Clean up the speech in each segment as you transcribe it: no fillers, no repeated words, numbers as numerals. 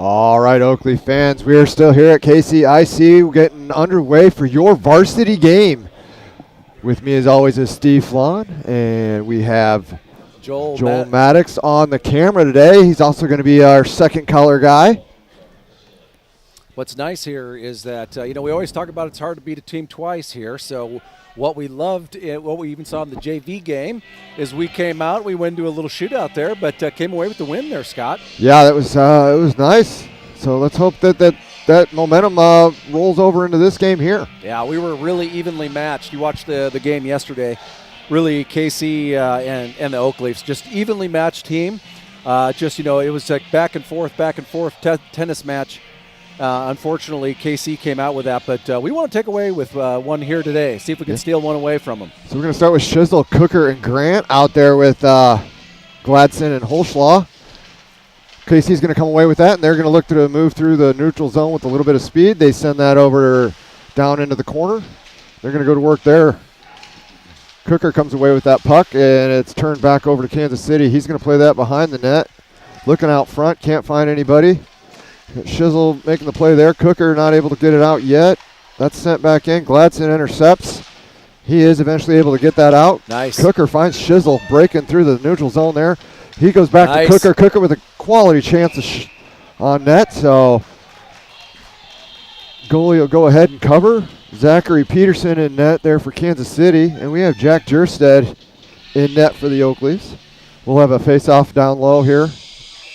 All right, Oakley fans, we are still here at KCIC. We're getting underway for your varsity game. With me, as always, is Steve Flan, and we have Joel Maddox on the camera today. He's also going to be our second color guy. What's nice here is that, we always talk about it's hard to beat a team twice here. So what we loved, what we even saw in the JV game, is we came out, we went into a little shootout there, but came away with the win there, Scott. Yeah, that was it was nice. So let's hope that momentum rolls over into this game here. Yeah, we were really evenly matched. You watched the game yesterday. Really, KC and the Oak Leafs, just evenly matched team. It was like back and forth tennis match. Unfortunately, KC came out with that, but we want to take away with one here today, see if we can steal one away from them. So we're going to start with Shizzle, Cooker, and Grant out there with Gladson and Holschlaw. KC's going to come away with that, and they're going to look to move through the neutral zone with a little bit of speed. They send that over down into the corner. They're going to go to work there. Cooker comes away with that puck, and it's turned back over to Kansas City. He's going to play that behind the net. Looking out front, can't find anybody. Shizzle making the play there. Cooker not able to get it out yet. That's sent back in. Gladson intercepts. He is eventually able to get that out. Nice. Cooker finds Shizzle breaking through the neutral zone there. He goes back to Cooker. Cooker with a quality chance on net. So goalie will go ahead and cover. Zachary Peterson in net there for Kansas City. And we have Jack Jerstead in net for the Oak Leafs. We'll have a face-off down low here.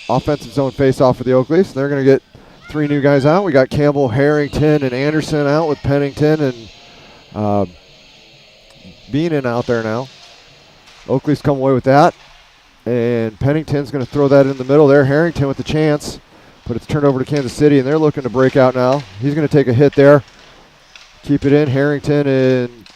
Offensive zone face-off for the Oak Leafs. They're going to get three new guys out. We got Campbell, Harrington, and Anderson out with Pennington and Beenan out there now. Oak Leafs come away with that. And Pennington's going to throw that in the middle there. Harrington with the chance, but it's turned over to Kansas City, and they're looking to break out now. He's going to take a hit there. Keep it in. Harrington and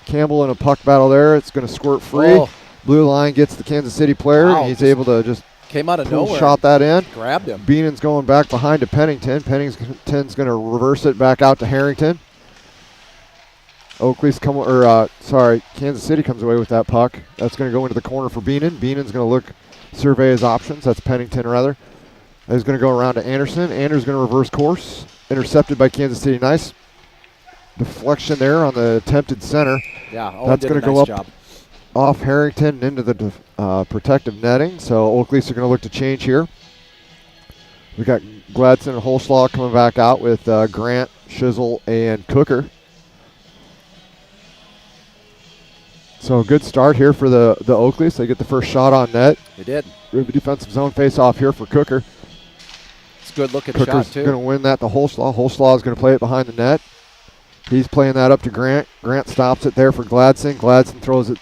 Campbell in a puck battle there. It's going to squirt free. Oh. Blue line gets the Kansas City player, and he's able to just came out of nowhere. Shot that in. Grabbed him. Beenan's going back behind to Pennington. Pennington's going to reverse it back out to Harrington. Kansas City comes away with that puck. That's going to go into the corner for Beenan. Beenan's going to survey his options. That's Pennington, rather. He's going to go around to Anderson. Anderson's going to reverse course. Intercepted by Kansas City. Nice deflection there on the attempted center. Yeah, that's going to go up off Harrington and into the protective netting. So Oak Leafs are going to look to change here. We got Gladson and Holschlaw coming back out with Grant, Shizzle, and Cooker. So a good start here for the Oak Leafs. They get the first shot on net. They did. Ruby defensive zone face-off here for Cooker. It's a good looking shot, too. Cooker's going to win that to Holschlaw. Holschlaw is going to play it behind the net. He's playing that up to Grant. Grant stops it there for Gladson. Gladson throws it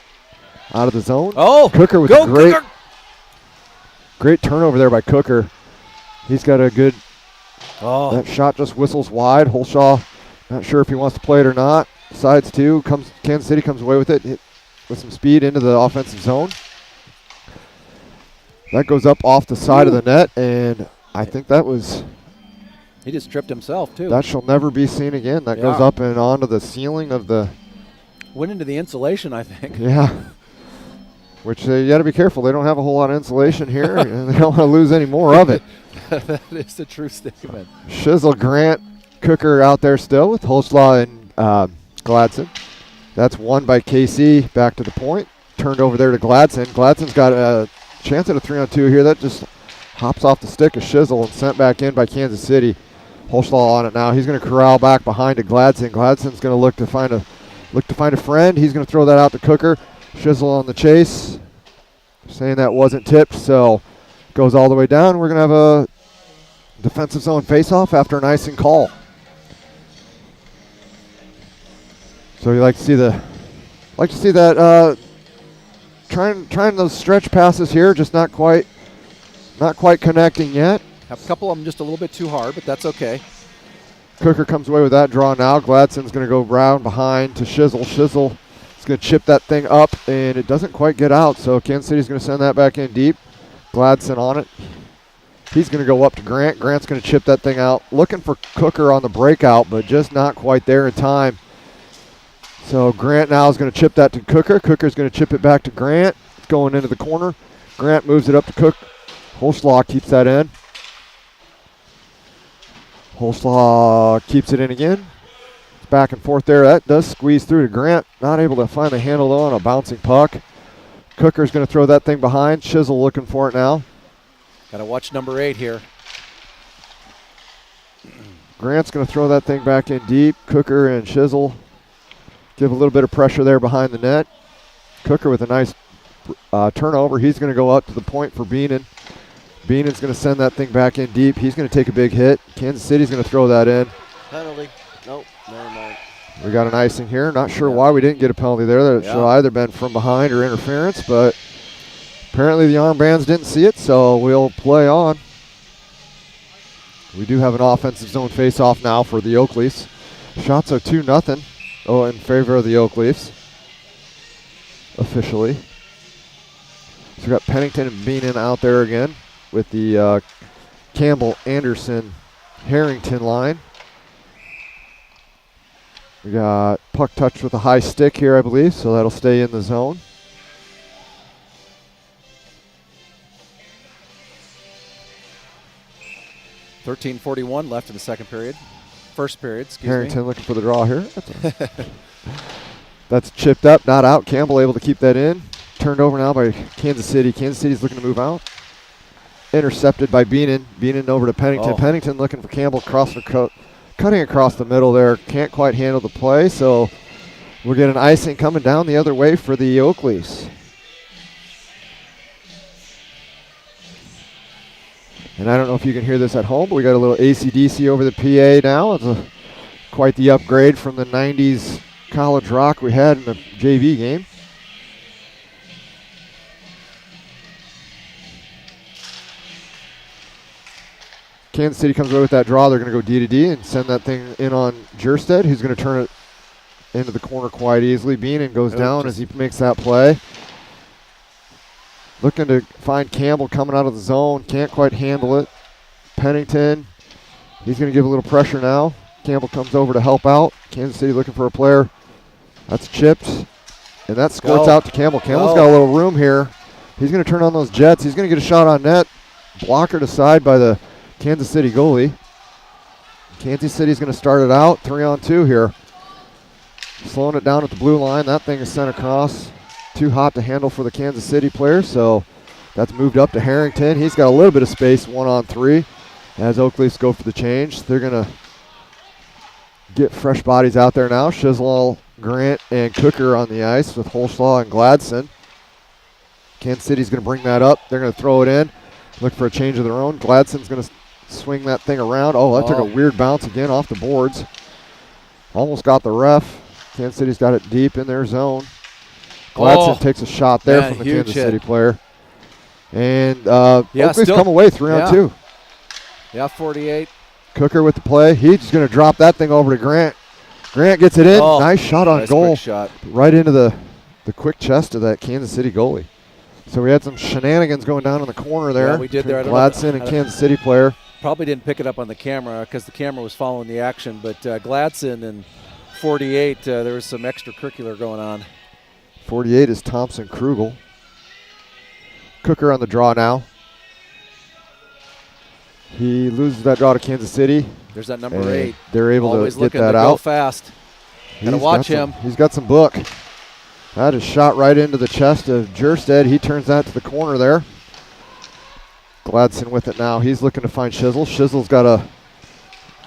out of the zone. Oh, Cooker with a great turnover there by Cooker. He's got a good. Oh, that shot just whistles wide. Holschlaw, not sure if he wants to play it or not. Sides two. Kansas City comes away with it. With some speed into the offensive zone. That goes up off the side of the net, and I think that was. He just tripped himself, too. That shall never be seen again. That goes up and onto the ceiling of the. Went into the insulation, I think. Yeah. Which you got to be careful. They don't have a whole lot of insulation here, and they don't want to lose any more of it. That is the true statement. Shizzle, Grant, Cooker out there still with Holschlaw and Gladson. That's won by KC back to the point. Turned over there to Gladson. Gladson's got a chance at a 3-on-2 here. That just hops off the stick of Shizzle and sent back in by Kansas City. Holschlaw on it now. He's going to corral back behind to Gladson. Gladson's going to look to find a friend. He's going to throw that out to Cooker. Shizzle on the chase. Saying that wasn't tipped, so goes all the way down. We're going to have a defensive zone face-off after an icing call. So you like to see that trying those stretch passes here, just not quite connecting yet. Have a couple of them just a little bit too hard, but that's okay. Cooker comes away with that draw now. Gladson's going to go round behind to Shizzle. Shizzle is going to chip that thing up, and it doesn't quite get out. So Kansas City's going to send that back in deep. Gladson on it. He's going to go up to Grant. Grant's going to chip that thing out. Looking for Cooker on the breakout, but just not quite there in time. So Grant now is going to chip that to Cooker. Cooker's going to chip it back to Grant. It's going into the corner. Grant moves it up to Cook. Holschlaw keeps that in. Holslaw keeps it in again. It's back and forth there. That does squeeze through to Grant. Not able to find the handle though on a bouncing puck. Cooker's going to throw that thing behind. Chisel looking for it now. Got to watch number 8 here. Grant's going to throw that thing back in deep. Cooker and Chisel give a little bit of pressure there behind the net. Cooker with a nice turnover. He's going to go up to the point for Beenan. Beenan's going to send that thing back in deep. He's going to take a big hit. Kansas City's going to throw that in. Penalty. Nope, never mind. We got an icing here. Not sure why we didn't get a penalty there. That should either been from behind or interference, but apparently the armbands didn't see it, so we'll play on. We do have an offensive zone face-off now for the Oak Leafs. Shots are 2-0 in favor of the Oak Leafs, officially. So we got Pennington and Beenan out there again with the Campbell-Anderson-Harrington line. We got puck touch with a high stick here, I believe, so that'll stay in the zone. .41 left in the second period. First period, excuse Harrington me. looking for the draw here. That's chipped up, not out. Campbell able to keep that in. Turned over now by Kansas City. Kansas City's looking to move out. Intercepted by Beenan. Beenan over to Pennington. Pennington looking for Campbell cutting across the middle there. Can't quite handle the play, so we're getting icing coming down the other way for the Oak Leafs. And I don't know if you can hear this at home, but we got a little AC/DC over the PA now. It's quite the upgrade from the 90s college rock we had in the JV game. Kansas City comes away with that draw. They're going to go D to D and send that thing in on Jerstead, who's going to turn it into the corner quite easily. Beenan goes down as he makes that play. Looking to find Campbell coming out of the zone. Can't quite handle it. Pennington, he's going to give a little pressure now. Campbell comes over to help out. Kansas City looking for a player. That's chipped. And that squirts out to Campbell. Campbell's got a little room here. He's going to turn on those jets. He's going to get a shot on net. Blockered aside by the Kansas City goalie. Kansas City's going to start it out. 3-on-2 here. Slowing it down at the blue line. That thing is sent across. Too hot to handle for the Kansas City player, so that's moved up to Harrington. He's got a little bit of space, 1-on-3, as Oak Leafs go for the change. They're going to get fresh bodies out there now. Chisel, Grant, and Cooker on the ice with Holslaw and Gladson. Kansas City's going to bring that up. They're going to throw it in, look for a change of their own. Gladson's going to swing that thing around. That took a weird bounce again off the boards. Almost got the ref. Kansas City's got it deep in their zone. Gladson takes a shot there from the Kansas City player. And Oak Leafs come away 3-on-2. Yeah, 48. Cooker with the play. He's going to drop that thing over to Grant. Grant gets it in. Nice shot on goal. Shot. Right into the quick chest of that Kansas City goalie. So we had some shenanigans going down in the corner there. Yeah, we did there. Gladson and Kansas City player. Probably didn't pick it up on the camera because the camera was following the action. But Gladson and 48, there was some extracurricular going on. 48 is Thompson Krugel. Cooker on the draw now. He loses that draw to Kansas City. There's that number 8. They're able Always to get that looking to out. go fast. Gotta watch him. He's got some book. That is shot right into the chest of Jerstead. He turns that to the corner there. Gladson with it now. He's looking to find Chisel. Chisel's got a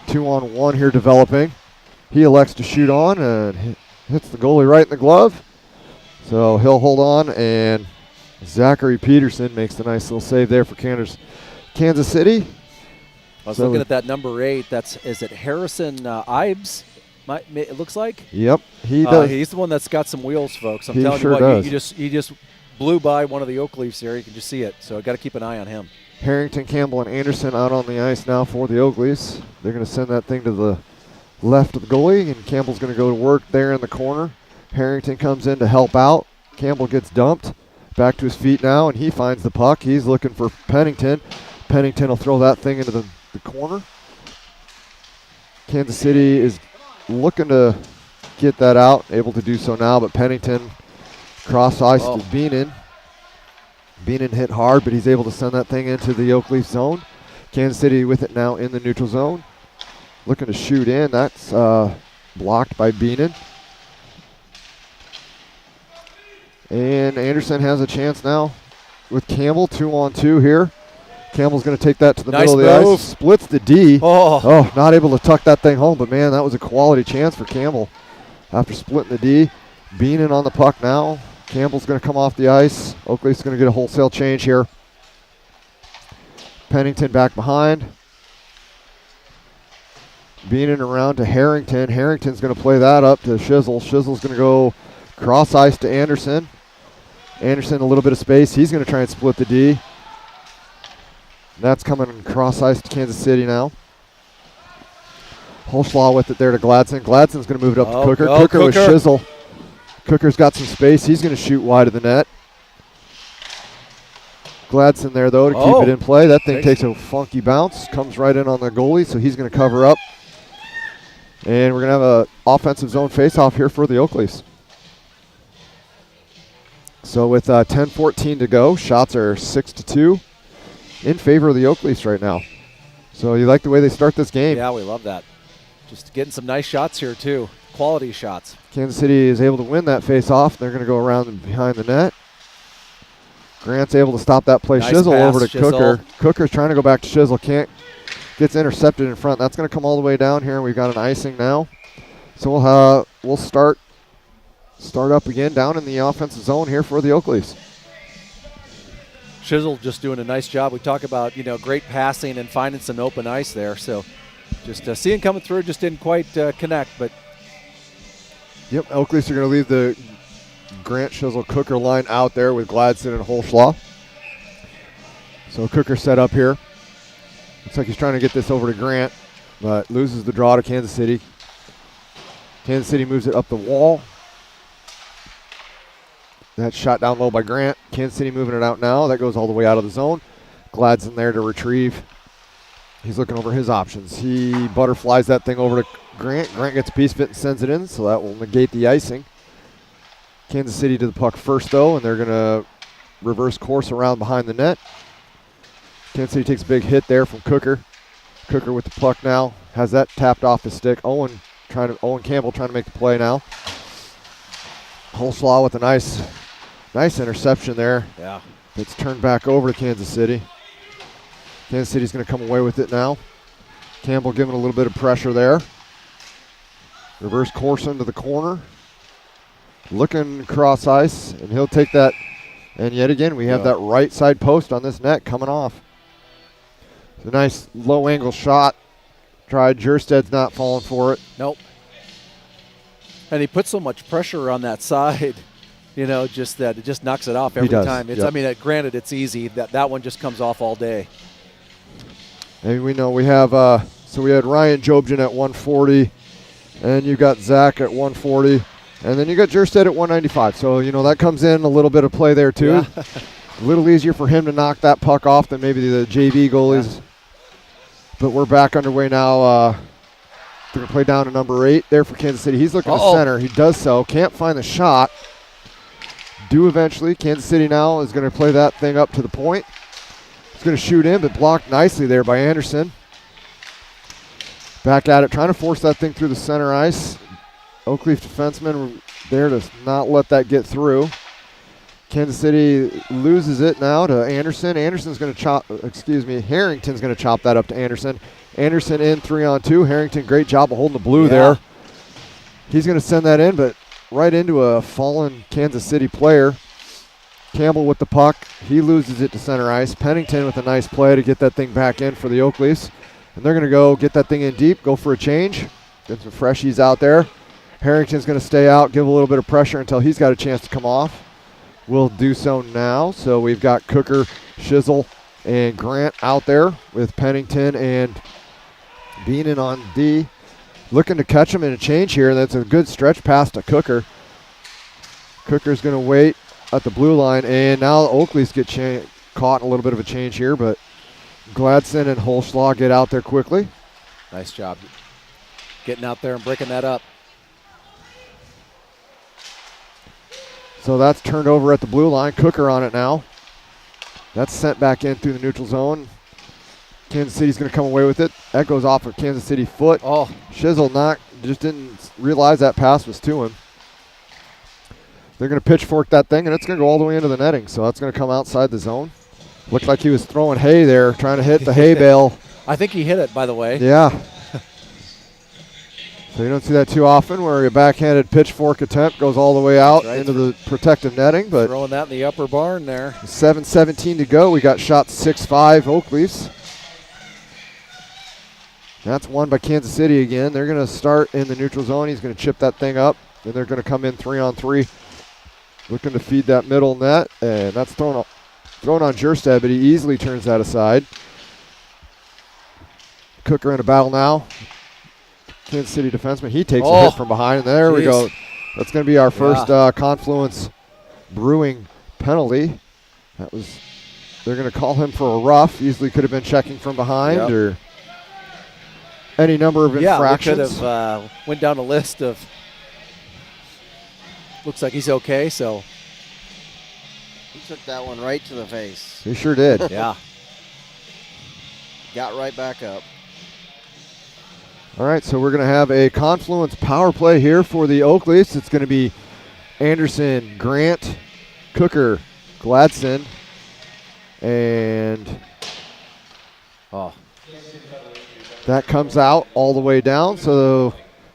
2-on-1 here developing. He elects to shoot on and hits the goalie right in the glove. So he'll hold on, and Zachary Peterson makes the nice little save there for Kansas City. I was looking at that number 8. Is it Harrison Ibes? It looks like. Yep, he does. He's the one that's got some wheels, folks. I'm he telling sure you what, does. you just blew by one of the Oak Leafs here. You can just see it. So I got to keep an eye on him. Harrington, Campbell, and Anderson out on the ice now for the Oak Leafs. They're going to send that thing to the left of the goalie, and Campbell's going to go to work there in the corner. Harrington comes in to help out. Campbell gets dumped. Back to his feet now, and he finds the puck. He's looking for Pennington. Pennington will throw that thing into the corner. Kansas City is looking to get that out, able to do so now, but Pennington cross ice to Beenan. Beenan hit hard, but he's able to send that thing into the Oak Leaf zone. Kansas City with it now in the neutral zone. looking to shoot in. That's blocked by Beenan. And Anderson has a chance now with Campbell, 2-on-2 here. Campbell's going to take that to the middle of the ice. Splits the D. Oh, not able to tuck that thing home, but man, that was a quality chance for Campbell after splitting the D. Beenan on the puck now. Campbell's going to come off the ice. Oakleaf's going to get a wholesale change here. Pennington back behind. Beenan around to Harrington. Harrington's going to play that up to Shizzle. Shizzle's going to go cross ice to Anderson. Anderson a little bit of space. He's going to try and split the D. That's coming cross ice to Kansas City now. Holschlaw with it there to Gladson. Gladson's going to move it up to Cooker. Cooker with Shizzle. Cooker's got some space. He's going to shoot wide of the net. Gladson there, though, to keep it in play. That thing takes a funky bounce. Comes right in on the goalie, so he's going to cover up. And we're going to have an offensive zone faceoff here for the Oakleafs. So with 10:14 to go, shots are 6-2 in favor of the Oakleafs right now. So you like the way they start this game? Yeah, we love that. Just getting some nice shots here, too. Quality shots. Kansas City is able to win that face-off. They're going to go around and behind the net. Grant's able to stop that play. Nice Shizzle pass, over to Shizzle. Cooker. Cooker's trying to go back to Shizzle. Gets intercepted in front. That's going to come all the way down here. We've got an icing now. So we'll start up again down in the offensive zone here for the Oakleafs. Shizzle just doing a nice job. We talk about, great passing and finding some open ice there. So just seeing coming through, just didn't quite connect. But yep, Oakleafs are going to leave the Grant, Shizzle, Cooker line out there with Gladson and Holschlaw. So Cooker set up here. Looks like he's trying to get this over to Grant, but loses the draw to Kansas City. Kansas City moves it up the wall. That's shot down low by Grant. Kansas City moving it out now. That goes all the way out of the zone. Gladson there to retrieve. He's looking over his options. He butterflies that thing over to Grant. Grant gets a piece of it and sends it in, so that will negate the icing. Kansas City to the puck first, though, and they're going to reverse course around behind the net. Kansas City takes a big hit there from Cooker. Cooker with the puck now. Has that tapped off his stick. Owen Campbell trying to make the play now. Holschlaw with a nice interception there. Yeah. It's turned back over to Kansas City. Kansas City's going to come away with it now. Campbell giving a little bit of pressure there. Reverse course into the corner. Looking cross ice, and he'll take that. And yet again, we have that right side post on this net coming off. It's a nice low angle shot. Tried. Jersted's not falling for it. Nope. And he puts so much pressure on that side, just that it just knocks it off every time. Granted, it's easy. That one just comes off all day. And we know we have, we had Ryan Jobjan at 140, and you got Zach at 140, and then you got Jerstead at 195. So, that comes in a little bit of play there, too. Yeah. A little easier for him to knock that puck off than maybe the JV goalies. Yeah. But we're back underway now. They're going to play down to number 8 there for Kansas City. He's looking to center. He does so. Can't find the shot. Do eventually. Kansas City now is going to play that thing up to the point. He's going to shoot in, but blocked nicely there by Anderson. Back at it, trying to force that thing through the center ice. Oakleaf defenseman there to not let that get through. Kansas City loses it now to Anderson. Harrington's going to chop that up to Anderson. Anderson in 3-on-2. Harrington, great job of holding the blue there. He's going to send that in, but right into a fallen Kansas City player. Campbell with the puck. He loses it to center ice. Pennington with a nice play to get that thing back in for the Oakleafs. And they're going to go get that thing in deep, go for a change. Get some freshies out there. Harrington's going to stay out, give a little bit of pressure until he's got a chance to come off. We'll do so now. So we've got Cooker, Shizzle, and Grant out there with Pennington and Beenan on D. Looking to catch him in a change here. That's a good stretch pass to Cooker. Cooker's going to wait at the blue line, and now the Oakleys get caught in a little bit of a change here, but Gladson and Holschlaw get out there quickly. Nice job getting out there and breaking that up. So that's turned over at the blue line. Cooker on it now. That's sent back in through the neutral zone. Kansas City's going to come away with it. That goes off of Kansas City foot. Oh, Shizzle just didn't realize that pass was to him. They're going to pitchfork that thing, and it's going to go all the way into the netting. So that's going to come outside the zone. Looked like he was throwing hay there, trying to hit the hay bale. I think he hit it, by the way. Yeah. So you don't see that too often, where a backhanded pitchfork attempt goes all the way out into the protective netting. But throwing that in the upper barn there. 7:17 to go. We got shot 6-5 Oak Leafs. That's won by Kansas City again. They're going to start in the neutral zone. He's going to chip that thing up, and they're going to come in 3-on-3, looking to feed that middle net, and that's thrown on Jerstead, but he easily turns that aside. Cooker in a battle now. Kansas City defenseman, he takes a hit from behind, and there we go. That's going to be our first Confluence Brewing penalty. They're going to call him for a rough. Easily could have been checking from behind or any number of infractions. Yeah, we could have went down a list of. Looks like he's okay, so. He took that one right to the face. He sure did. Yeah. Got right back up. All right, so we're going to have a Confluence power play here for the Oak Leafs. It's going to be Anderson, Grant, Cooker, Gladson, and that comes out all the way down. So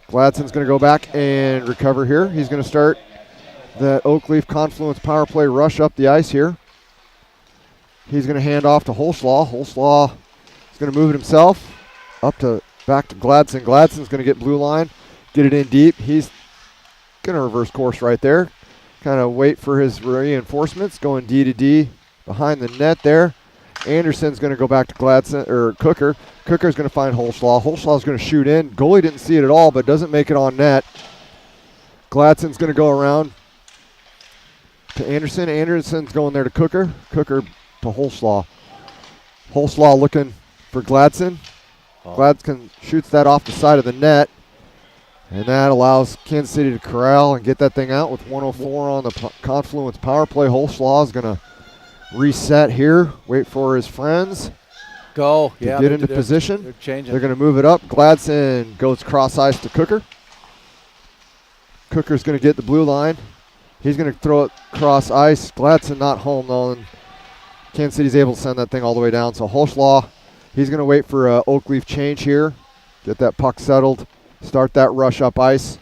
Gladson's going to go back and recover here. He's going to start that Oak Leaf Confluence power play rush up the ice here. He's going to hand off to Holslaw. Holslaw is going to move it himself back to Gladson. Gladson's going to get blue line, get it in deep. He's going to reverse course right there. Kind of wait for his reinforcements, going D to D behind the net there. Anderson's going to go back to Cooker. Cooker's going to find Holslaw. Holslaw's going to shoot in. Goalie didn't see it at all, but doesn't make it on net. Gladson's going to go around to Anderson. Anderson's going there to Cooker. Cooker to Holslaw. Holslaw looking for Gladson. Gladson shoots that off the side of the net, and that allows Kansas City to corral and get that thing out with 1:04 on the Confluence power play. Holslaw is going to reset here, wait for his friends to get into position. They're changing. They're going to move it up. Gladson goes cross ice to Cooker. Cooker's going to get the blue line. He's going to throw it cross ice. Gladson not home though, and Kansas City's able to send that thing all the way down. So Holslaw, he's going to wait for an Oak Leaf change here, get that puck settled, start that rush up ice.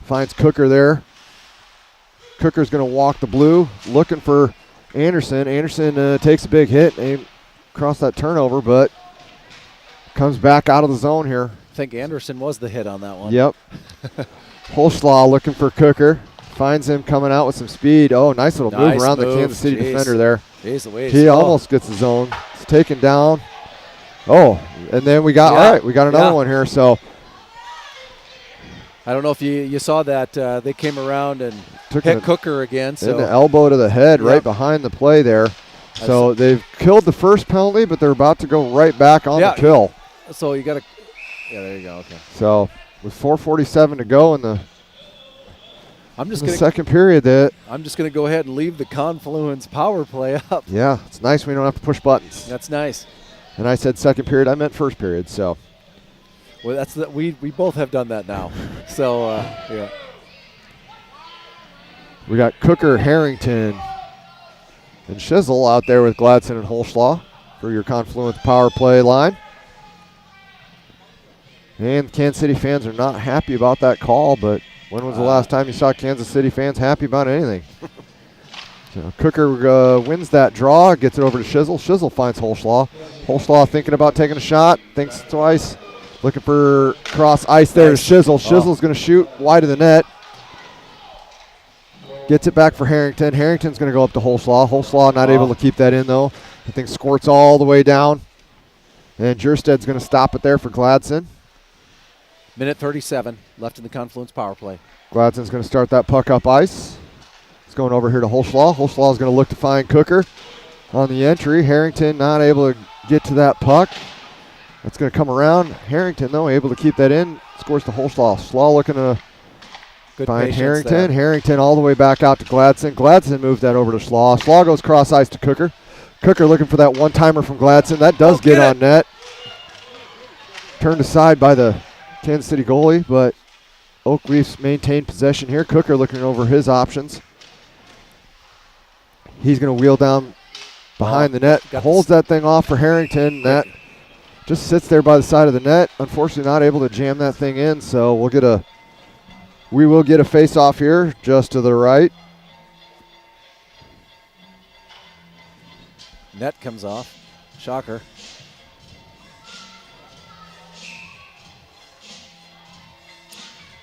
Finds Cooker there. Cooker's going to walk the blue, looking for Anderson. Anderson takes a big hit across that turnover, but comes back out of the zone here. I think Anderson was the hit on that one. Yep. Holslaw looking for Cooker. Finds him coming out with some speed. Oh, nice little move around the Kansas City defender there. Jeez, he almost gets the zone. It's taken down. Oh, and then we got another one here. So I don't know if you saw that. They came around and hit Cooker again. So the elbow to the head right behind the play there. So they've killed the first penalty, but they're about to go right back on the kill. So you got to – there you go. Okay. So with 4:47 to go in the second period, I'm just going to go ahead and leave the Confluence power play up. Yeah, it's nice we don't have to push buttons. That's nice. And I said second period, I meant first period. So, well, we both have done that now. So yeah, we got Cooker, Harrington, and Shizzle out there with Gladson and Holslaw for your Confluence power play line. And Kansas City fans are not happy about that call, but when was the last time you saw Kansas City fans happy about anything? So Cooker wins that draw, gets it over to Shizzle. Shizzle finds Holslaw. Holslaw thinking about taking a shot, thinks twice, looking for cross ice there to Shizzle. Shizzle's going to shoot wide of the net. Gets it back for Harrington. Harrington's going to go up to Holslaw. Holslaw not able to keep that in, though. I think squirts all the way down. And Jersted's going to stop it there for Gladson. Minute 37 left in the Confluence power play. Gladson's going to start that puck up ice. It's going over here to Holslaw. Holslaw's going to look to find Cooker on the entry. Harrington not able to get to that puck. That's going to come around. Harrington, though, able to keep that in. Scores to Holslaw. Slaw looking to find Harrington. There. Harrington all the way back out to Gladson. Gladson moved that over to Slaw. Slaw goes cross ice to Cooker. Cooker looking for that one-timer from Gladson. That does get on net. Turned aside by the Kansas City goalie, but Oak Leafs maintain possession here. Cooker looking over his options. He's going to wheel down behind the net, holds that thing off for Harrington. That just sits there by the side of the net. Unfortunately, not able to jam that thing in, so we will get a face-off here just to the right. Net comes off. Shocker.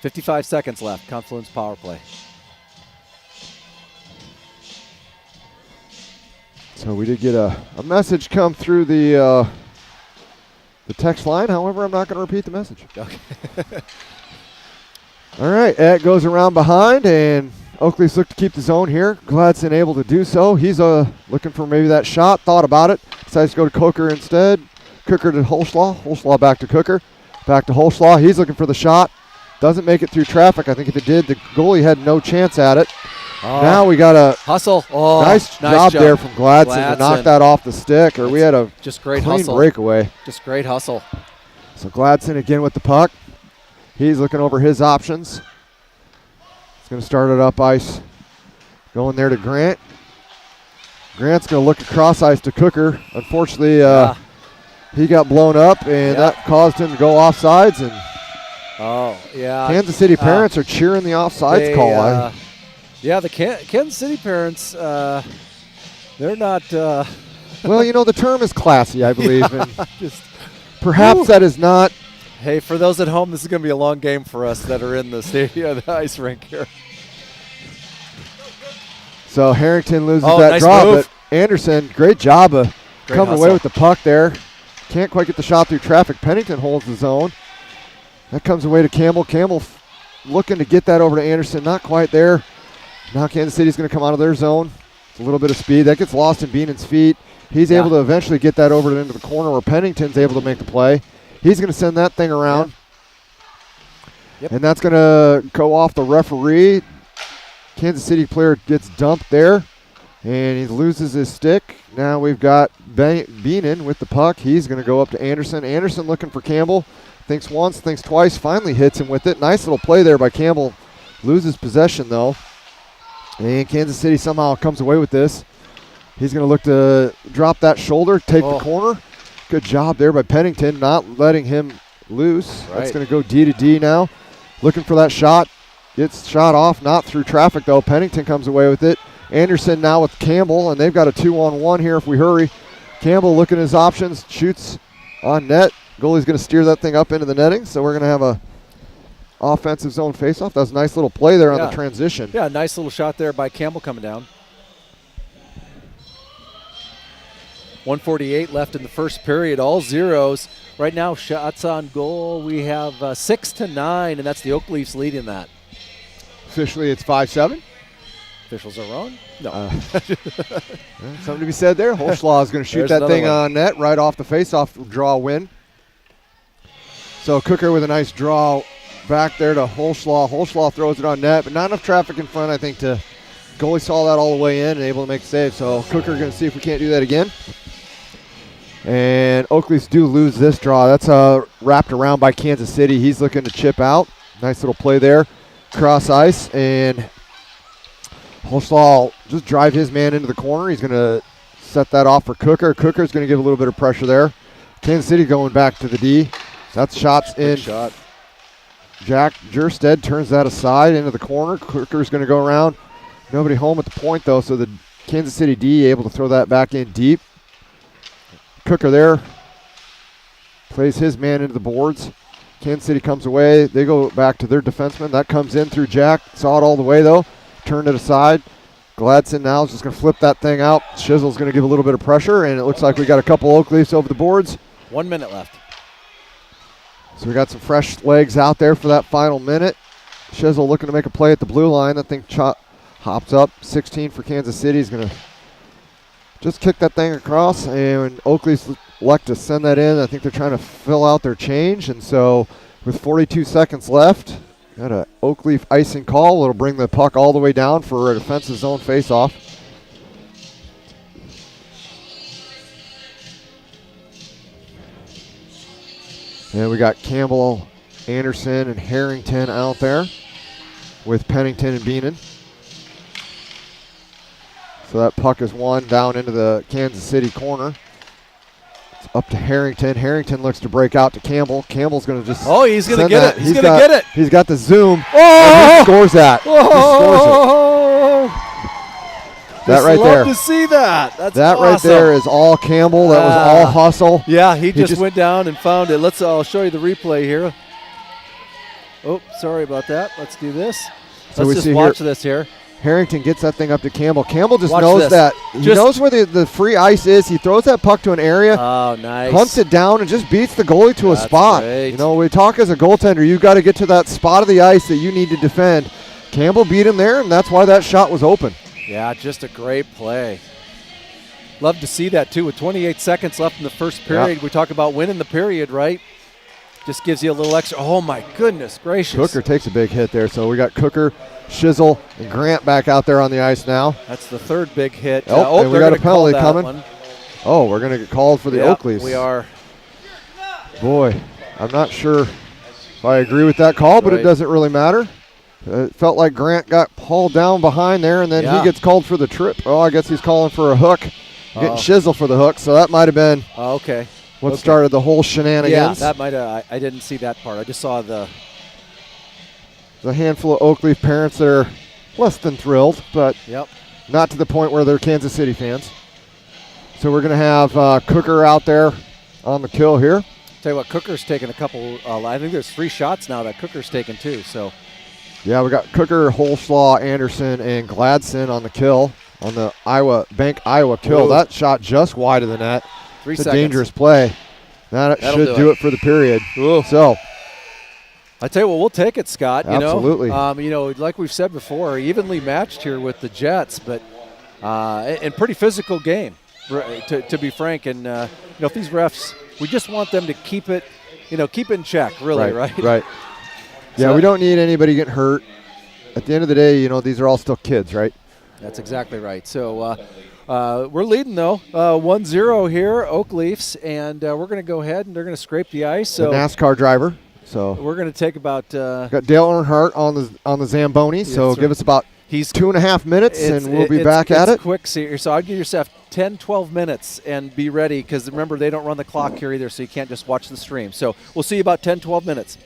.55 seconds left. Confluence power play. So we did get a message come through the text line. However, I'm not going to repeat the message. Okay. All right, Ed goes around behind, and Oak Leafs look to keep the zone here. Gladson able to do so. He's looking for maybe that shot. Thought about it. Decides to go to Cooker instead. Cooker to Holschlaw. Holschlaw back to Cooker. Back to Holschlaw. He's looking for the shot. Doesn't make it through traffic. I think if it did, the goalie had no chance at it. Now we got a hustle. Nice job there from Gladson to knock that off the stick, or we had a just great clean hustle. breakaway. Just great hustle. So Gladson again with the puck. He's looking over his options. He's going to start it up ice. Going there to Grant. Grant's going to look across ice to Cooker. Unfortunately, he got blown up, and that caused him to go offsides. And Kansas City parents are cheering the offsides call. Yeah, the Kansas City parents, they're not. Well, the term is classy, I believe. And perhaps that is not. Hey, for those at home, this is going to be a long game for us that are in the stadium, the ice rink here. So Harrington loses that nice draw, move. but Anderson, great job of coming away with the puck there. Can't quite get the shot through traffic. Pennington holds the zone. That comes away to Campbell. Campbell looking to get that over to Anderson. Not quite there. Now Kansas City's going to come out of their zone. It's a little bit of speed. That gets lost in Beenan's feet. He's able to eventually get that over into the corner where Pennington's able to make the play. He's going to send that thing around. Yep. And that's going to go off the referee. Kansas City player gets dumped there, and he loses his stick. Now we've got Beenan with the puck. He's going to go up to Anderson. Anderson looking for Campbell. Thinks once, thinks twice, finally hits him with it. Nice little play there by Campbell. Loses possession, though. And Kansas City somehow comes away with this. He's going to look to drop that shoulder, take the corner. Good job there by Pennington, not letting him loose. Right. That's going to go D to D now. Looking for that shot. Gets shot off, not through traffic, though. Pennington comes away with it. Anderson now with Campbell, and they've got a 2-on-1 here if we hurry. Campbell looking at his options, shoots on net. Goalie's going to steer that thing up into the netting, so we're going to have a offensive zone faceoff. That was a nice little play there on the transition. Yeah, nice little shot there by Campbell coming down. 1:48 left in the first period, all zeros. Right now, shots on goal, we have 6-9, and that's the Oak Leafs leading that. Officially, it's 5-7. Officials are wrong? No. Something to be said there. Holschlaw is going to shoot that thing on net right off the faceoff draw win. So Cooker with a nice draw back there to Holschlaw. Holschlaw throws it on net, but not enough traffic in front, I think, to goalie saw that all the way in and able to make a save. So Cooker going to see if we can't do that again. And Oak Leafs do lose this draw. That's wrapped around by Kansas City. He's looking to chip out. Nice little play there. Cross ice, and Holschlaw just drive his man into the corner. He's going to set that off for Cooker. Cooker's going to give a little bit of pressure there. Kansas City going back to the D. That's shots in. Shot. Jack Jerstead turns that aside into the corner. Cooker's going to go around. Nobody home at the point, though, so the Kansas City D able to throw that back in deep. Cooker there plays his man into the boards. Kansas City comes away. They go back to their defenseman. That comes in through Jack. Saw it all the way, though. Turned it aside. Gladson now is just going to flip that thing out. Shizzle's going to give a little bit of pressure, and it looks like we got a couple Oak Leafs over the boards. 1 minute left. So we got some fresh legs out there for that final minute. Shizzle looking to make a play at the blue line. That thing hops up. 16 for Kansas City. He's going to just kick that thing across, and Oak Leafs elect to send that in. I think they're trying to fill out their change, and so with 42 seconds left, got an Oak Leaf icing call. It'll bring the puck all the way down for a defensive zone faceoff. And we got Campbell, Anderson, and Harrington out there with Pennington and Beenan. So that puck is won down into the Kansas City corner. It's up to Harrington. Harrington looks to break out to Campbell. Campbell's going to just he's going to get it. He's going to get it. He's got the zoom. Oh! He scores that. He scores it. That right there. Love to see that. That's that awesome. Right there is all Campbell. That was all hustle. Yeah, he just went down and found it. I'll show you the replay here. Oh, sorry about that. Let's do this. So Let's just watch this here. Harrington gets that thing up to Campbell. Campbell just Watch knows this. that. He knows where the free ice is. He throws that puck to an area. Oh, nice. Hunts it down and just beats the goalie to a spot. Great. You know, we talk as a goaltender, you've got to get to that spot of the ice that you need to defend. Campbell beat him there, and that's why that shot was open. Yeah, just a great play. Love to see that, too. With 28 seconds left in the first period, we talk about winning the period, right? Just gives you a little extra. Oh, my goodness gracious. Cooker takes a big hit there. So we got Cooker, Shizzle, and Grant back out there on the ice now. That's the third big hit. And we got a penalty coming. Oh, we're going to get called for the Oakleys. We are. Boy, I'm not sure if I agree with that call, but it doesn't really matter. It felt like Grant got hauled down behind there, and then he gets called for the trip. Oh, I guess he's calling for a hook. Getting Shizzle for the hook, so that might have been what started the whole shenanigans. Yeah, that might have. I didn't see that part. I just saw the handful of Oakleaf parents that are less than thrilled, but not to the point where they're Kansas City fans. So we're going to have Cooker out there on the kill here. Tell you what, Cooker's taking a couple. I think there's 3 shots now that Cooker's taken too. So. Yeah, we got Cooker, Holslaw, Anderson, and Gladson on the kill, on the Iowa kill. Ooh. That shot just wide of the net. 3 it's seconds. A dangerous play. That'll should do it for the period. Ooh. So, I tell you what, we'll take it, Scott. Absolutely. Like we've said before, evenly matched here with the Jets, but and pretty physical game, to be frank. And if these refs, we just want them to keep it in check, really, right? Right. Yeah, we don't need anybody getting hurt. At the end of the day, these are all still kids, right? That's exactly right. So we're leading, though, 1-0 here, Oak Leafs, and we're going to go ahead and they're going to scrape the ice. So the NASCAR driver. So we're going to take about got Dale Earnhardt on the Zamboni. So give us about 2.5 minutes, and we'll be back at it. Quick, so I'd give yourself 10, 12 minutes and be ready, because remember, they don't run the clock here either, so you can't just watch the stream. So we'll see you about 10, 12 minutes.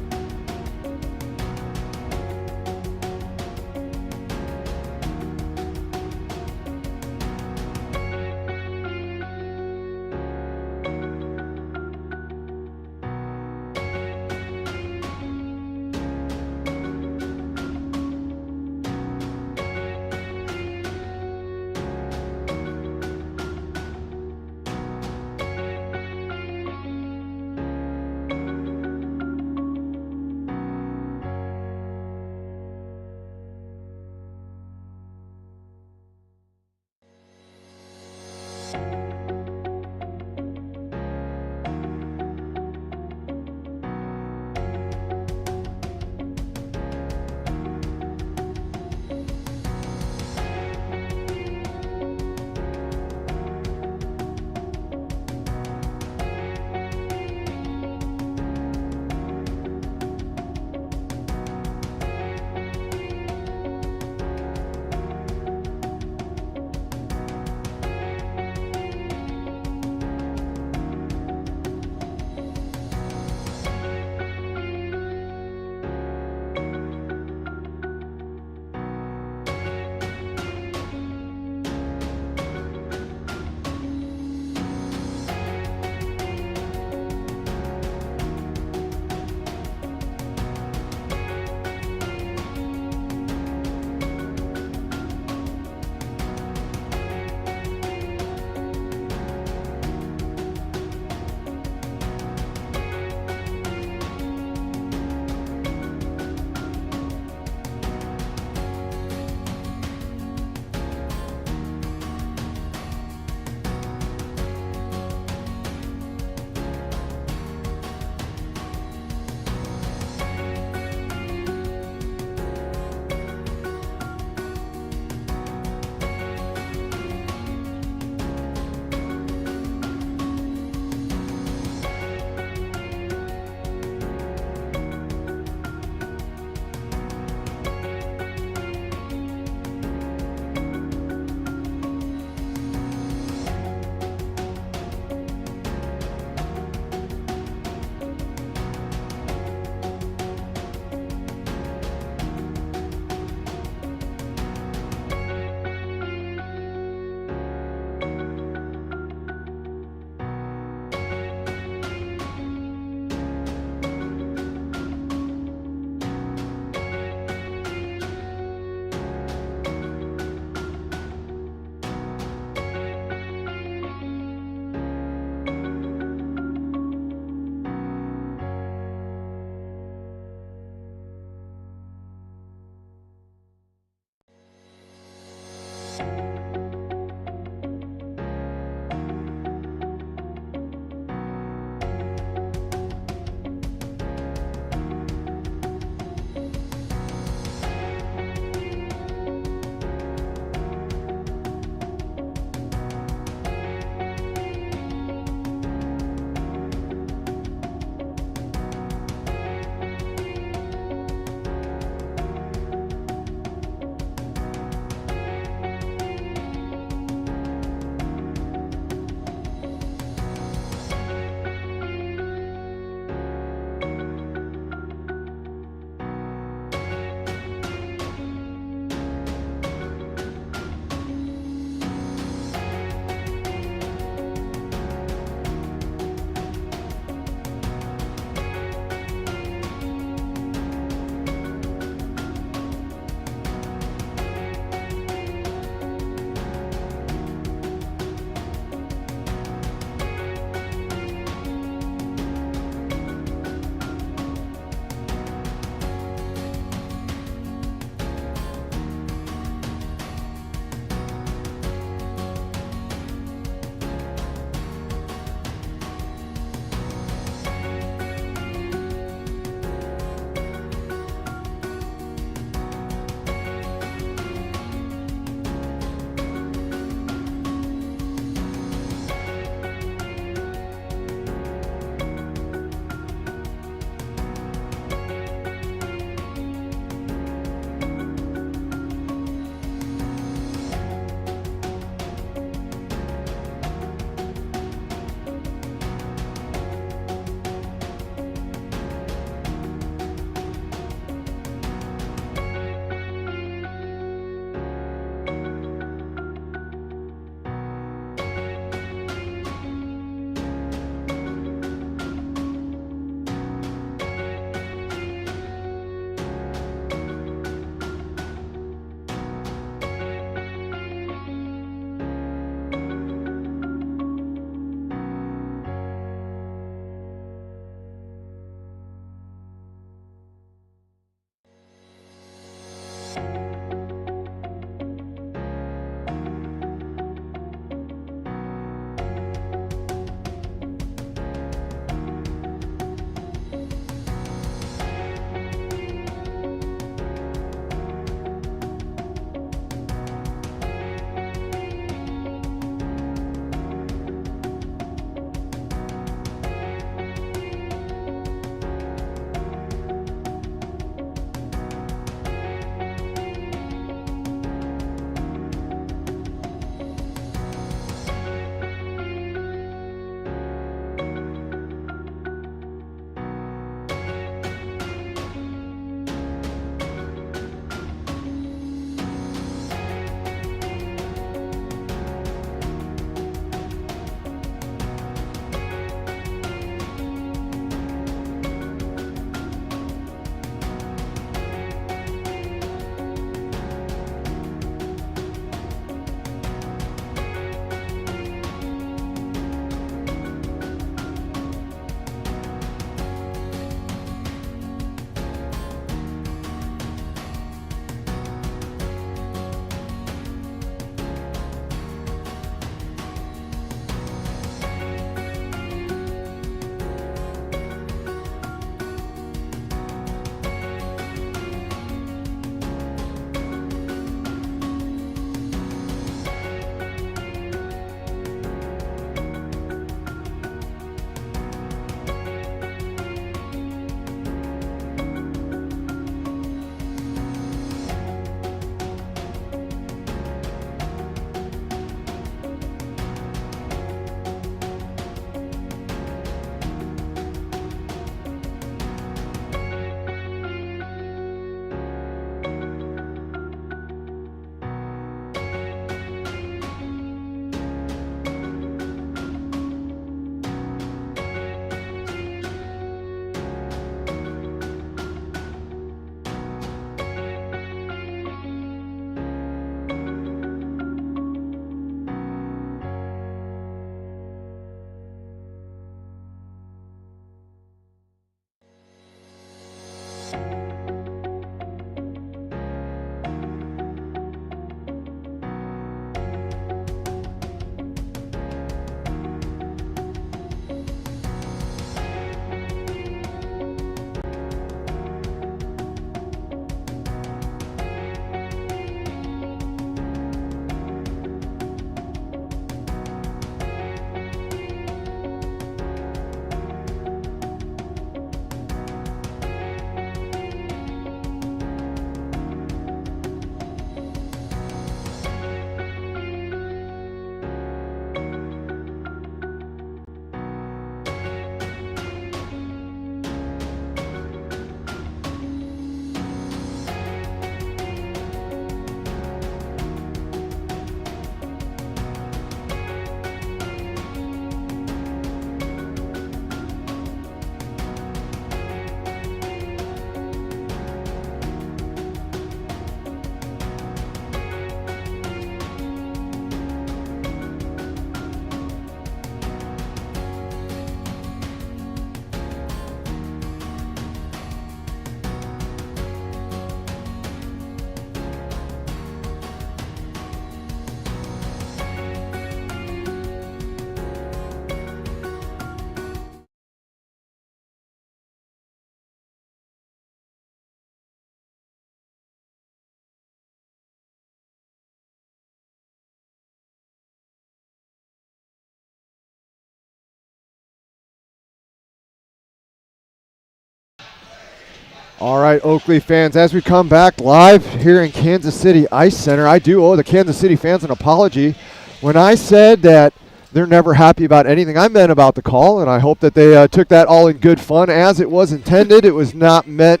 All right, Oakley fans, as we come back live here in Kansas City Ice Center, I do owe the Kansas City fans an apology. When I said that they're never happy about anything, I meant about the call, and I hope that they took that all in good fun as it was intended. It was not meant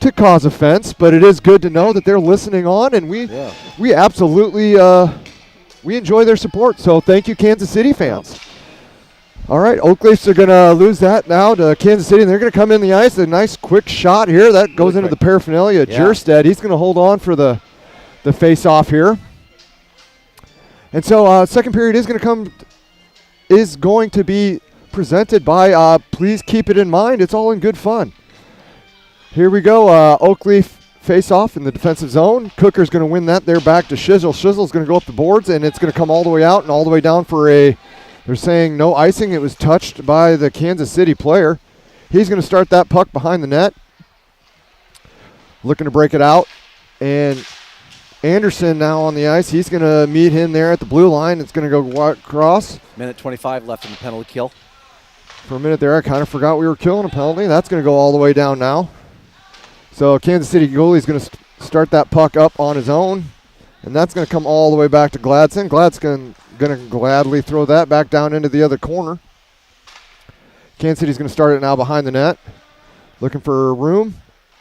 to cause offense, but it is good to know that they're listening on, and we absolutely we enjoy their support. So thank you, Kansas City fans. All right, Oak Leafs are going to lose that now to Kansas City, and they're going to come in the ice. A nice quick shot here. That goes into the paraphernalia. Yeah. Jerstead, he's going to hold on for the face-off here. And so second period is going to be presented by, please keep it in mind, it's all in good fun. Here we go, Oak Leaf face-off in the defensive zone. Cooker's going to win that there back to Shizzle. Shizzle's going to go up the boards, and it's going to come all the way out and all the way down for a... They're saying no icing. It was touched by the Kansas City player. He's going to start that puck behind the net. Looking to break it out. And Anderson now on the ice. He's going to meet him there at the blue line. It's going to go across. Minute 25 left in the penalty kill. For a minute there, I kind of forgot we were killing a penalty. That's going to go all the way down now. So Kansas City goalie's going to start that puck up on his own. And that's going to come all the way back to Gladson. Gladson going to gladly throw that back down into the other corner. Kansas City's going to start it now behind the net. Looking for room.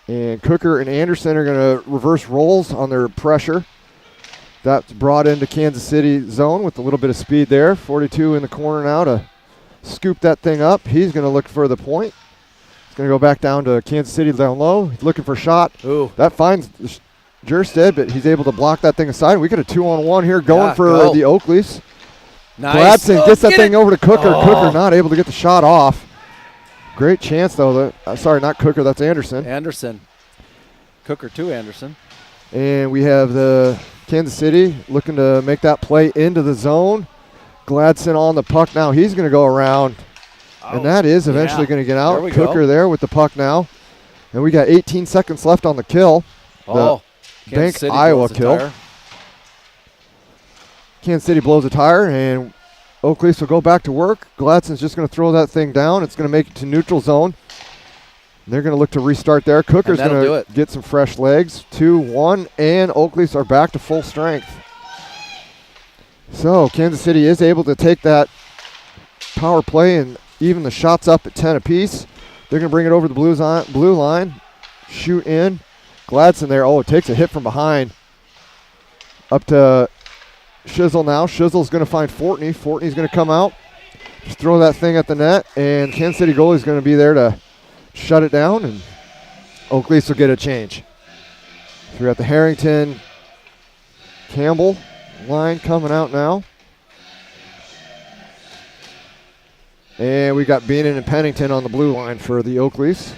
And Cooker and Anderson are going to reverse roles on their pressure. That's brought into Kansas City zone with a little bit of speed there. 42 in the corner now to scoop that thing up. He's going to look for the point. He's going to go back down to Kansas City down low. He's looking for a shot. Ooh. That finds Jerstead, but he's able to block that thing aside. We got a 2-on-1 here going for the Oak Leafs. Nice. Gladson gets that thing over to Cooker. Cooker not able to get the shot off. Great chance, though. Sorry, not Cooker. That's Anderson. Anderson. Cooker to Anderson. And we have the Kansas City looking to make that play into the zone. Gladson on the puck now. He's going to go around. And that is eventually going to get out. Cooker there with the puck now. And we got 18 seconds left on the kill. Bank Iowa kill. Kansas City blows a tire, and Oak Leafs will go back to work. Gladson's just going to throw that thing down. It's going to make it to neutral zone. They're going to look to restart there. Cooker's going to get some fresh legs. 2-1, and Oak Leafs are back to full strength. So Kansas City is able to take that power play and even the shots up at 10 apiece. They're going to bring it over the blue line, shoot in. Gladson there. Oh, it takes a hit from behind. Up to Shizzle now. Shizzle's going to find Fortney. Fortney's going to come out, just throw that thing at the net, and Kansas City goalie's going to be there to shut it down, and Oak Leafs will get a change. So we got the Harrington Campbell line coming out now. And we got Beenan and Pennington on the blue line for the Oak Leafs.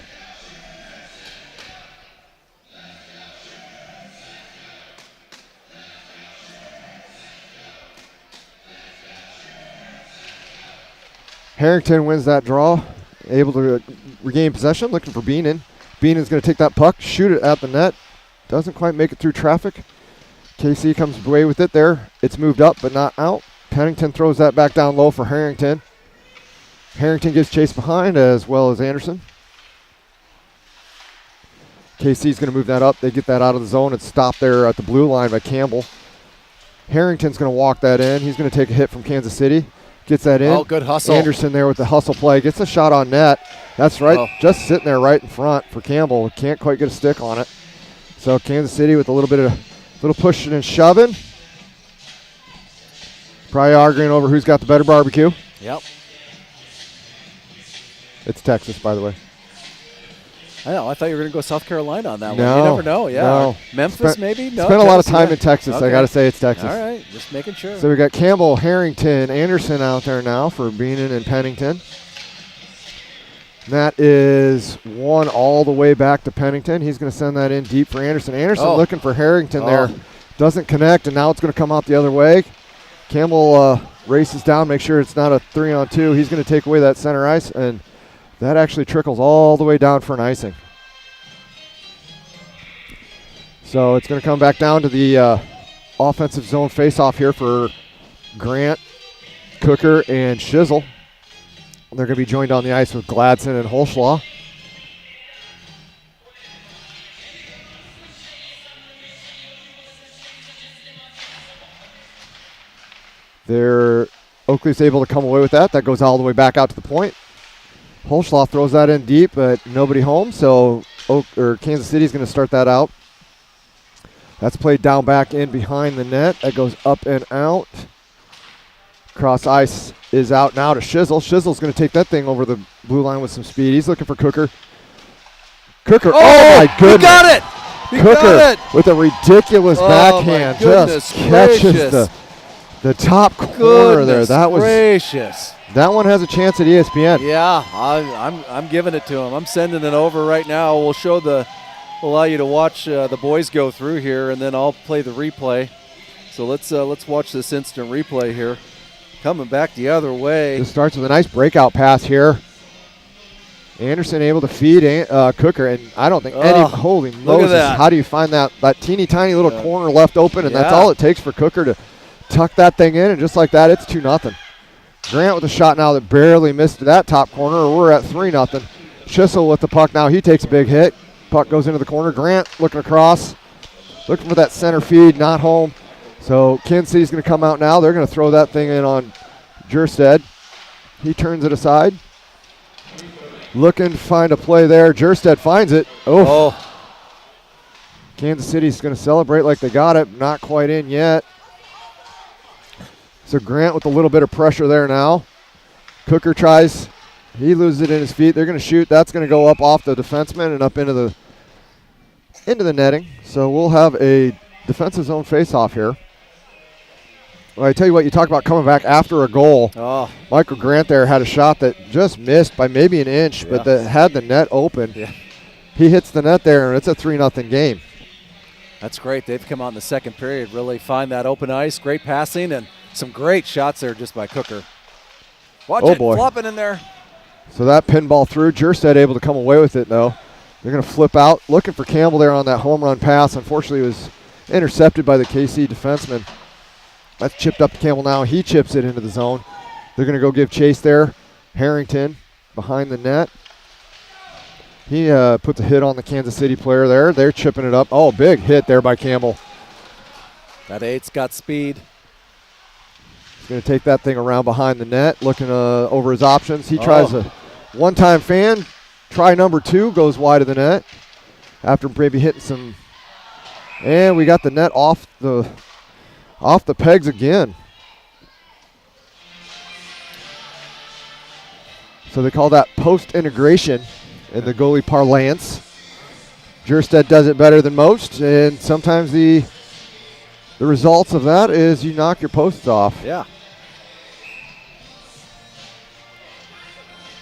Harrington wins that draw, able to regain possession, looking for Beenan. Beenan's going to take that puck, shoot it at the net. Doesn't quite make it through traffic. KC comes away with it there. It's moved up, but not out. Pennington throws that back down low for Harrington. Harrington gets chased behind as well as Anderson. KC's going to move that up. They get that out of the zone. It's stopped there at the blue line by Campbell. Harrington's going to walk that in. He's going to take a hit from Kansas City. Gets that in. Oh, good hustle. Anderson there with the hustle play. Gets a shot on net. That's right. Just sitting there right in front for Campbell. Can't quite get a stick on it. So Kansas City with a little pushing and shoving. Probably arguing over who's got the better barbecue. Yep. It's Texas, by the way. I know. I thought you were going to go South Carolina on that one. No, You never know. Yeah. no. Memphis, maybe? No. Spent a lot of Tennessee, time in Texas. Okay. I got to say it's Texas. All right. Just making sure. So we got Campbell, Harrington, Anderson out there now for Beenan and Pennington. That is one all the way back to Pennington. He's going to send that in deep for Anderson. Anderson looking for Harrington there. Doesn't connect, and now it's going to come out the other way. Campbell races down, make sure it's not a 3-on-2. He's going to take away that center ice, and that actually trickles all the way down for an icing. So it's going to come back down to the offensive zone face-off here for Grant, Cooker, and Shizzle. They're going to be joined on the ice with Gladson and Holschlaw. Oakley's able to come away with that. That goes all the way back out to the point. Holschlaw throws that in deep, but nobody home, so Kansas City's going to start that out. That's played down back in behind the net. That goes up and out. Cross ice is out now to Shizzle. Shizzle's going to take that thing over the blue line with some speed. He's looking for Cooker. Cooker, oh my goodness. He got it! He Cooker got it! with a ridiculous backhand. My goodness Just catches gracious. the top corner there. That was gracious. That one has a chance at ESPN. Yeah, I'm giving it to him. I'm sending it over right now. We'll allow you to watch the boys go through here, and then I'll play the replay. So let's watch this instant replay here. Coming back the other way. This starts with a nice breakout pass here. Anderson able to feed Cooker, and I don't think holy Moses, how do you find that teeny tiny little corner left open, and that's all it takes for Cooker to tuck that thing in, and just like that, it's 2-0. Grant with a shot now that barely missed that top corner. We're at 3-0. Schissel with the puck now. He takes a big hit. Puck goes into the corner. Grant looking across, looking for that center feed, not home. So Kansas City's going to come out now. They're going to throw that thing in on Jerstead. He turns it aside. Looking to find a play there. Jerstead finds it. Oh. Kansas City's going to celebrate like they got it. Not quite in yet. So Grant with a little bit of pressure there now. Cooker tries. He loses it in his feet. They're going to shoot. That's going to go up off the defenseman and up into the netting. So we'll have a defensive zone face-off here. Well, I tell you what, you talk about coming back after a goal. Oh. Michael Grant there had a shot that just missed by maybe an inch, but that had the net open. Yeah. He hits the net there, and it's a 3-0 game. That's great. They've come out in the second period, really find that open ice. Great passing and some great shots there just by Cooker. Watch it, flopping in there. So that pinball through. Jerstead able to come away with it, though. They're going to flip out, looking for Campbell there on that home run pass. Unfortunately, it was intercepted by the KC defenseman. That's chipped up to Campbell now. He chips it into the zone. They're going to go give chase there. Harrington behind the net. He puts a hit on the Kansas City player there. They're chipping it up. Oh, big hit there by Campbell. That 8's got speed. He's going to take that thing around behind the net, looking over his options. He tries a one-time fan. Try number 2 goes wide of the net after maybe hitting some. And we got the net off the pegs again. So they call that post-integration in the goalie parlance. Jerstead does it better than most, and sometimes the results of that is you knock your posts off. Yeah.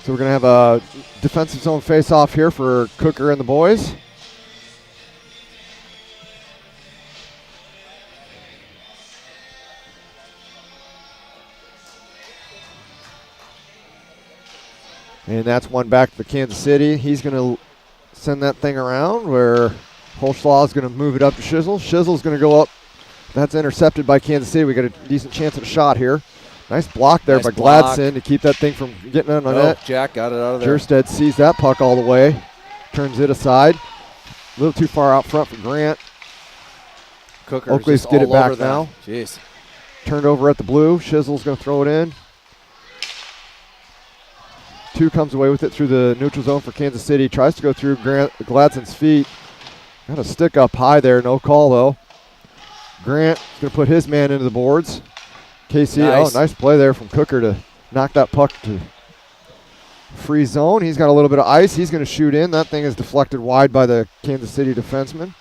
So we're going to have a defensive zone face-off here for Cooker and the boys. And that's one back to the Kansas City. He's going to send that thing around where Holschlaw is going to move it up to Shizzle. Shizzle's going to go up. That's intercepted by Kansas City. We got a decent chance at a shot here. Nice block there by Gladson to keep that thing from getting on the net. Jack got it out of there. Jerstead sees that puck all the way, turns it aside. A little too far out front for Grant. Oakley's get it back now. Jeez. Turned over at the blue. Shizzle's going to throw it in. 2 comes away with it through the neutral zone for Kansas City. Tries to go through Gladson's feet. Got a stick up high there. No call, though. Grant is going to put his man into the boards. KC, nice play there from Cooker to knock that puck to free zone. He's got a little bit of ice. He's going to shoot in. That thing is deflected wide by the Kansas City defenseman.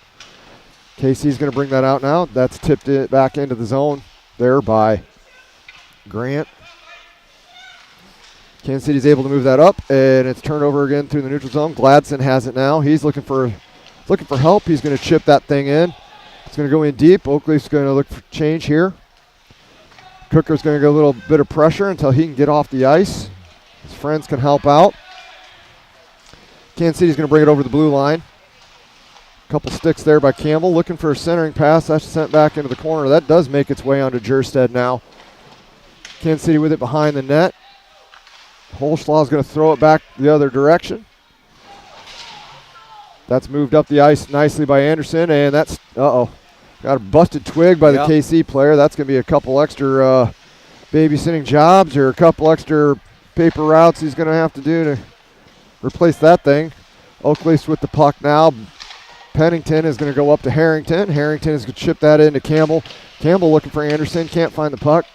KC's going to bring that out now. That's tipped it back into the zone there by Grant. Kansas City's able to move that up, and it's turned over again through the neutral zone. Gladson has it now. He's looking for help. He's going to chip that thing in. It's going to go in deep. Oakley's going to look for change here. Cooker's going to get a little bit of pressure until he can get off the ice. His friends can help out. Kansas City's going to bring it over the blue line. A couple sticks there by Campbell. Looking for a centering pass. That's sent back into the corner. That does make its way onto Jerstead now. Kansas City with it behind the net. Holschlaw's going to throw it back the other direction. That's moved up the ice nicely by Anderson, and that's, got a busted twig by the KC player. That's going to be a couple extra babysitting jobs or a couple extra paper routes he's going to have to do to replace that thing. Oakleaf's with the puck now. Pennington is going to go up to Harrington. Harrington is going to chip that into Campbell. Campbell looking for Anderson. Can't find the puck.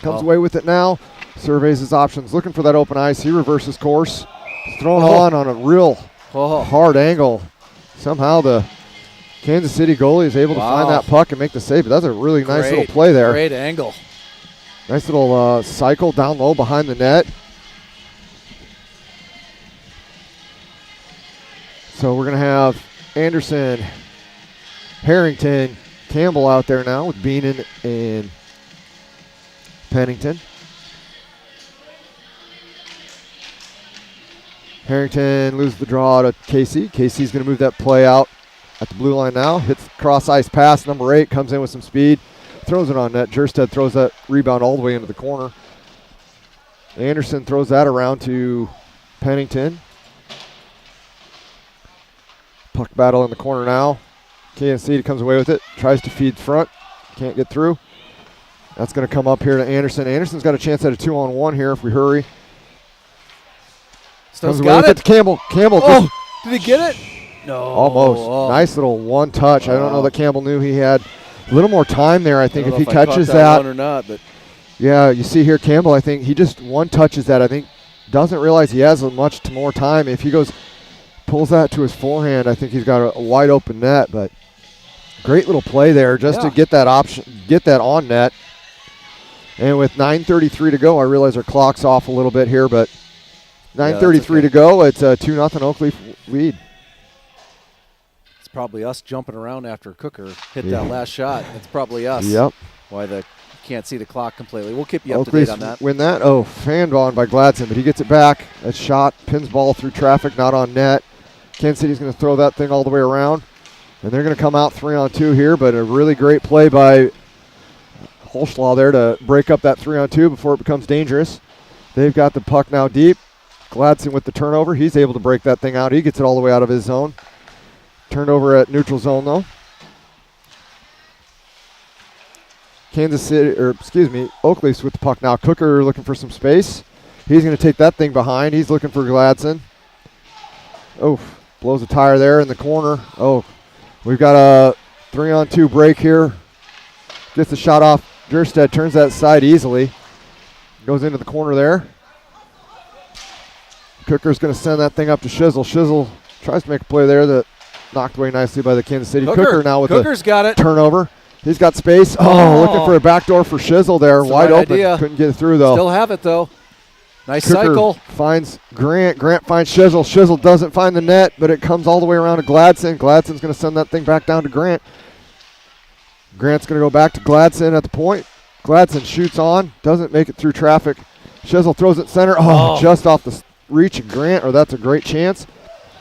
Comes away with it now. Surveys his options. Looking for that open ice. He reverses course. It's thrown on a real hard angle. Somehow the Kansas City goalie is able to find that puck and make the save. But that's a really nice little play there. Great angle. Nice little cycle down low behind the net. So we're going to have Anderson, Harrington, Campbell out there now with Beenan and Pennington. Harrington loses the draw to Casey. Casey's going to move that play out at the blue line now. Hits cross ice pass. Number 8 comes in with some speed. Throws it on net. Jerstead throws that rebound all the way into the corner. Anderson throws that around to Pennington. Puck battle in the corner now. Kansas City comes away with it. Tries to feed front. Can't get through. That's going to come up here to Anderson. Anderson's got a chance at a 2-on-1 here if we hurry. Comes away with it to Campbell. Campbell. Did he get it? No. Almost. Nice little one touch. I don't know that Campbell knew he had a little more time there. I think if he catches that one or not, but yeah, you see here Campbell, I think he just one touches that. I think doesn't realize he has much more time. If he pulls that to his forehand, I think he's got a wide open net, but great little play there just to get that option, get that on net. And with 9:33 to go, I realize our clock's off a little bit here, but 9:33 to go, it's a 2-0 Oakleaf lead. It's probably us jumping around after Cooker hit that last shot. It's probably us. Yep. Why you can't see the clock completely. We'll keep you up to date on that. Win that. Oh, fanned on by Gladson, but he gets it back. That shot pins ball through traffic, not on net. Kansas City's going to throw that thing all the way around, and they're going to come out 3-on-2 here, but a really great play by Holschlaw there to break up that 3-on-2 before it becomes dangerous. They've got the puck now deep. Gladson with the turnover. He's able to break that thing out. He gets it all the way out of his zone. Turned over at neutral zone, though. Oakleaf's with the puck now. Cooker looking for some space. He's going to take that thing behind. He's looking for Gladson. Oh, blows a tire there in the corner. Oh, we've got a 3-on-2 break here. Gets the shot off. Jerstead turns that side easily. Goes into the corner there. Cooker's going to send that thing up to Shizzle. Shizzle tries to make a play there that knocked away nicely by the Kansas City. Cooker now with Cooker's got it. Turnover. He's got space. Oh, looking for a backdoor for Shizzle there. That's wide the right open. idea. Couldn't get it through, though. Still have it, though. Nice Cooker cycle. Finds Grant. Grant finds Shizzle. Shizzle doesn't find the net, but it comes all the way around to Gladson. Gladson's going to send that thing back down to Grant. Grant's going to go back to Gladson at the point. Gladson shoots on. Doesn't make it through traffic. Shizzle throws it center. Just off the reach of Grant, or that's a great chance.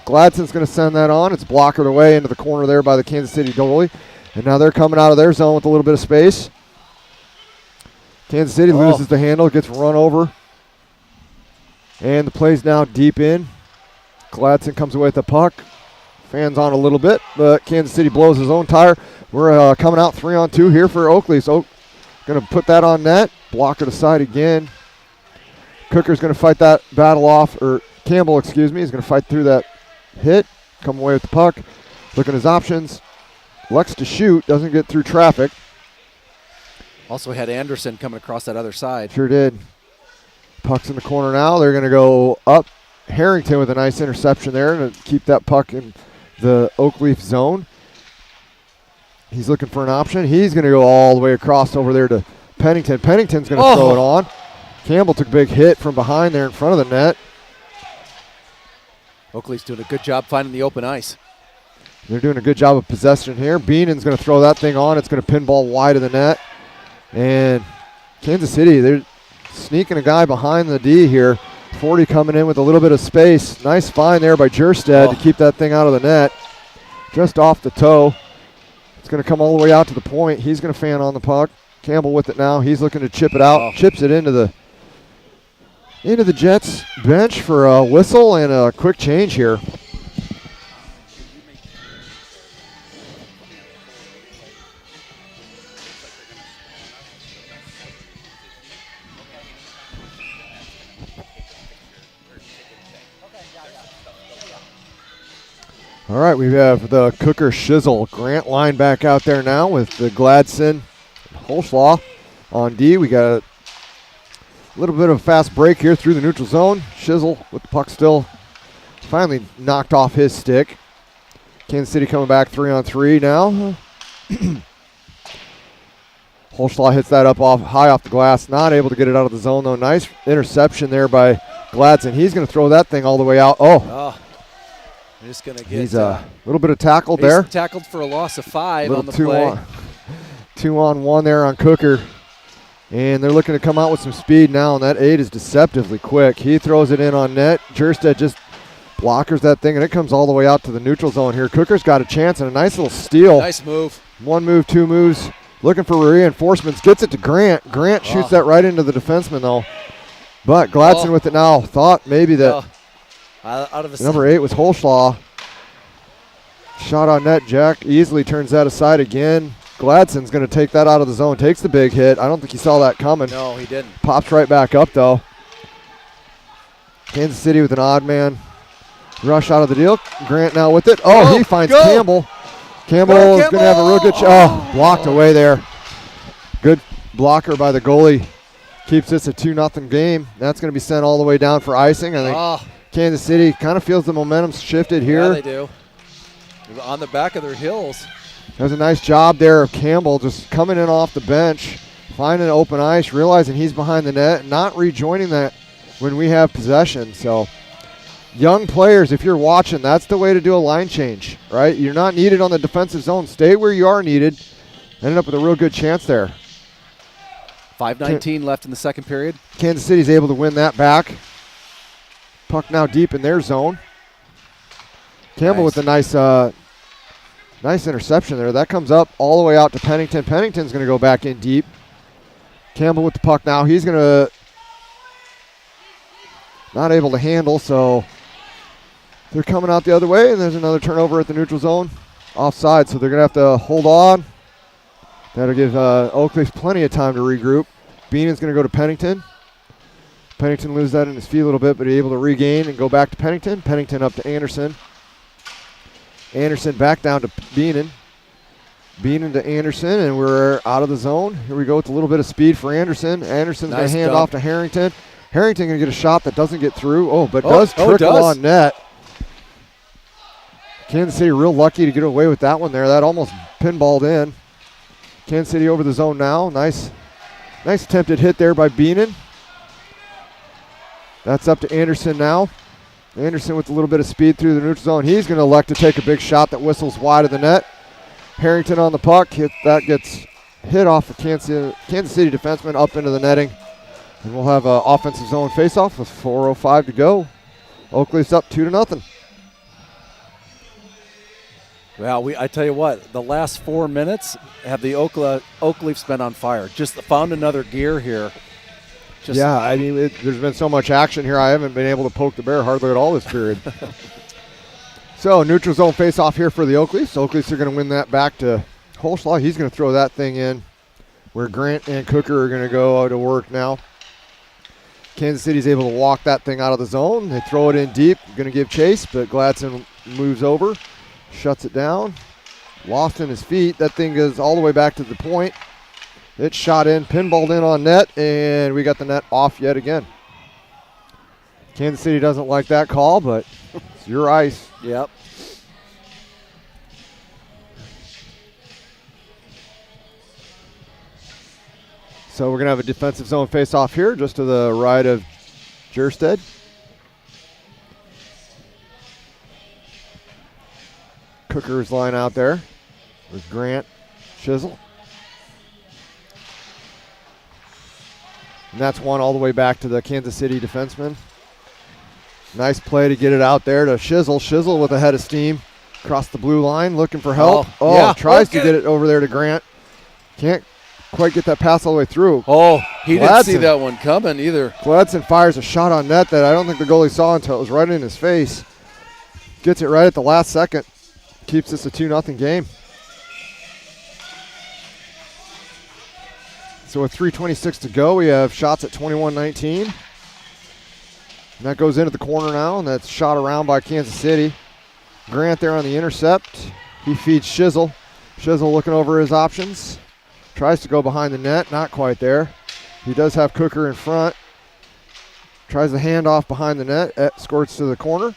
Gladson's going to send that on. It's blockered away into the corner there by the Kansas City goalie. And now they're coming out of their zone with a little bit of space. Kansas City loses the handle, gets run over. And the play's now deep in. Gladson comes away with the puck. Fans on a little bit, but Kansas City blows his own tire. We're coming out 3-on-2 here for Oakley. So going to put that on net. Block it aside again. Cooker's going to fight that battle off, or Campbell, is going to fight through that hit. Come away with the puck. Look at his options. Looks to shoot, doesn't get through traffic. Also had Anderson coming across that other side. Sure did. Puck's in the corner now. They're going to go up. Harrington with a nice interception there to keep that puck in the Oakleaf zone. He's looking for an option. He's going to go all the way across over there to Pennington. Pennington's going to throw it on. Campbell took a big hit from behind there in front of the net. Oakley's doing a good job finding the open ice. They're doing a good job of possession here. Beenan's going to throw that thing on. It's going to pinball wide of the net. And Kansas City, they're sneaking a guy behind the D here. 40 coming in with a little bit of space. Nice find there by Jerstead to keep that thing out of the net. Just off the toe. It's going to come all the way out to the point. He's going to fan on the puck. Campbell with it now. He's looking to chip it out. Chips it into the Jets bench for a whistle and a quick change here. All right, we have the Cooker Shizzle Grant line back out there now with the Gladson Holschlaw on D. We got a little bit of a fast break here through the neutral zone. Shizzle with the puck still finally knocked off his stick. Kansas City coming back 3-on-3 now. Holschlaw hits that up high off the glass. Not able to get it out of the zone, though. Nice interception there by Gladson. He's going to throw that thing all the way out. Oh. Just going to get he's a little bit of tackle there. Tackled for a loss of 5 on the play. 2-on-1 there on Cooker. And they're looking to come out with some speed now, and that 8 is deceptively quick. He throws it in on net. Jerstead just blockers that thing, and it comes all the way out to the neutral zone here. Cooker's got a chance and a nice little steal. Nice move. 1 move, 2 moves. Looking for reinforcements. Gets it to Grant. Grant shoots that right into the defenseman, though. But Gladson with it now. Thought maybe that out of number 8 was Holschlaw. Shot on net. Jack easily turns that aside again. Gladson's going to take that out of the zone. Takes the big hit. I don't think he saw that coming. No, he didn't. Pops right back up, though. Kansas City with an odd man rush out of the deal. Grant now with it. He finds Campbell. Campbell is going to have a real good shot. Blocked away there. Good blocker by the goalie. Keeps this a 2-0 game. That's going to be sent all the way down for icing. I think Kansas City kind of feels the momentum shifted here. Yeah, they do. They're on the back of their heels. There's a nice job there of Campbell just coming in off the bench, finding open ice, realizing he's behind the net, not rejoining that when we have possession. So young players, if you're watching, that's the way to do a line change, right? You're not needed on the defensive zone. Stay where you are needed. Ended up with a real good chance there. 5:19 left in the second period. Kansas City's able to win that back. Puck now deep in their zone. Campbell with a nice interception there. That comes up all the way out to Pennington. Pennington's going to go back in deep. Campbell with the puck now. He's going to not able to handle, so they're coming out the other way, and there's another turnover at the neutral zone. Offside, so they're going to have to hold on. That'll give Oakleaf plenty of time to regroup. Beenan's going to go to Pennington. Pennington loses that in his feet a little bit, but he's able to regain and go back to Pennington. Pennington up to Anderson. Anderson back down to Beenan. Beenan to Anderson, and we're out of the zone. Here we go with a little bit of speed for Anderson. Anderson's going to hand off to Harrington. Harrington going to get a shot that doesn't get through. But does trickle on net. Kansas City real lucky to get away with that one there. That almost pinballed in. Kansas City over the zone now. Nice attempted hit there by Beenan. That's up to Anderson now. Anderson with a little bit of speed through the neutral zone. He's going to elect to take a big shot that whistles wide of the net. Harrington on the puck. That gets hit off the Kansas City defenseman up into the netting. And we'll have an offensive zone faceoff with 4:05 to go. Oakleaf's up 2-0. Well, I tell you what, the last 4 minutes have the Oakleafs been on fire. Just found another gear here. There's been so much action here. I haven't been able to poke the bear hardly at all this period. So, neutral zone face-off here for the Oakleafs. Oakleafs are going to win that back to Holschlaw. He's going to throw that thing in where Grant and Cooker are going to go to work now. Kansas City's able to walk that thing out of the zone. They throw it in deep. Going to give chase, but Gladson moves over, shuts it down. Lost in his feet. That thing goes all the way back to the point. It's shot in, pinballed in on net, and we got the net off yet again. Kansas City doesn't like that call, but it's your ice. Yep. So we're going to have a defensive zone face-off here just to the right of Jerstead. Cooker's line out there with Grant, Shizzle. And that's one all the way back to the Kansas City defenseman. Nice play to get it out there to Shizzle. Shizzle with a head of steam across the blue line looking for help. Tries to get it over there to Grant. Can't quite get that pass all the way through. He didn't see that one coming either. Gladson fires a shot on net that I don't think the goalie saw until it was right in his face. Gets it right at the last second. Keeps this a 2-0 game. So with 3:26 to go, we have shots at 21-19. And that goes into the corner now, and that's shot around by Kansas City. Grant there on the intercept. He feeds Shizzle. Shizzle looking over his options. Tries to go behind the net. Not quite there. He does have Cooker in front. Tries the handoff behind the net. Squirts to the corner.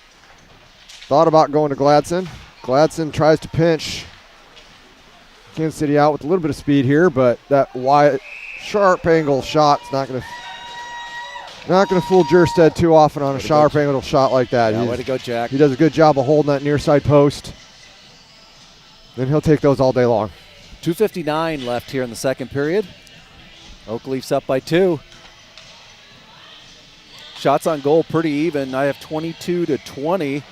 Thought about going to Gladson. Gladson tries to pinch Kansas City out with a little bit of speed here, but that wide, sharp angle shot's not going to fool Jerstead too often on a sharp angle shot like that. Yeah, way to go, Jack. He does a good job of holding that near side post. Then he'll take those all day long. 2:59 left here in the second period. Oak Leafs up by 2. Shots on goal pretty even. I have 22-20.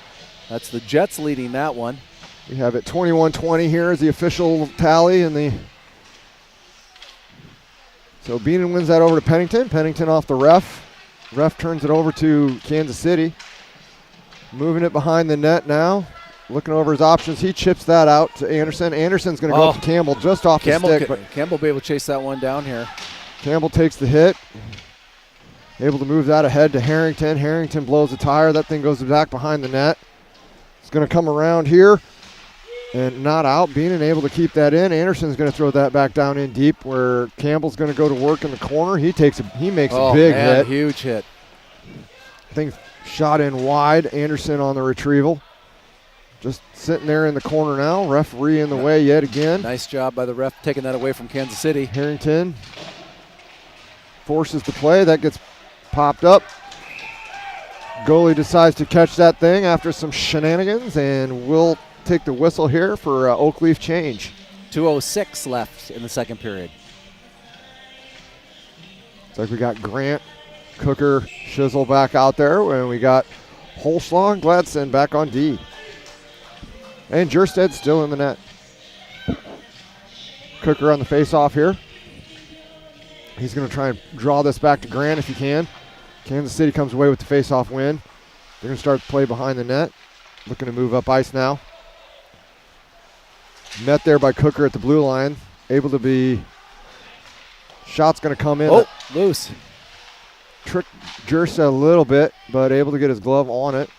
That's the Jets leading that one. We have it 21-20 here is the official tally. So Beanon wins that over to Pennington. Pennington off the ref. Ref turns it over to Kansas City. Moving it behind the net now. Looking over his options. He chips that out to Anderson. Anderson's going to go up to Campbell just off the stick. Campbell will be able to chase that one down here. Campbell takes the hit. Able to move that ahead to Harrington. Harrington blows the tire. That thing goes back behind the net. It's going to come around here and not out. Beanon able to keep that in. Anderson's going to throw that back down in deep where Campbell's going to go to work in the corner. He makes a big hit. Huge hit. Thing shot in wide. Anderson on the retrieval. Just sitting there in the corner now. Referee in the way yet again. Nice job by the ref taking that away from Kansas City. Harrington forces the play. That gets popped up. Goalie decides to catch that thing after some shenanigans, and we'll take the whistle here for Oak Leaf change. 2:06 left in the second period. It's like we got Grant, Cooker, Shizzle back out there, and we got Holschlaw and Gladson back on D. And Jerstead still in the net. Cooker on the face-off here. He's going to try and draw this back to Grant if he can. Kansas City comes away with the face-off win. They're going to start the play behind the net. Looking to move up ice now. Met there by Cooker at the blue line. Able to be... Shot's going to come in. Oh, loose. Tricked Jerstead a little bit, but able to get his glove on it.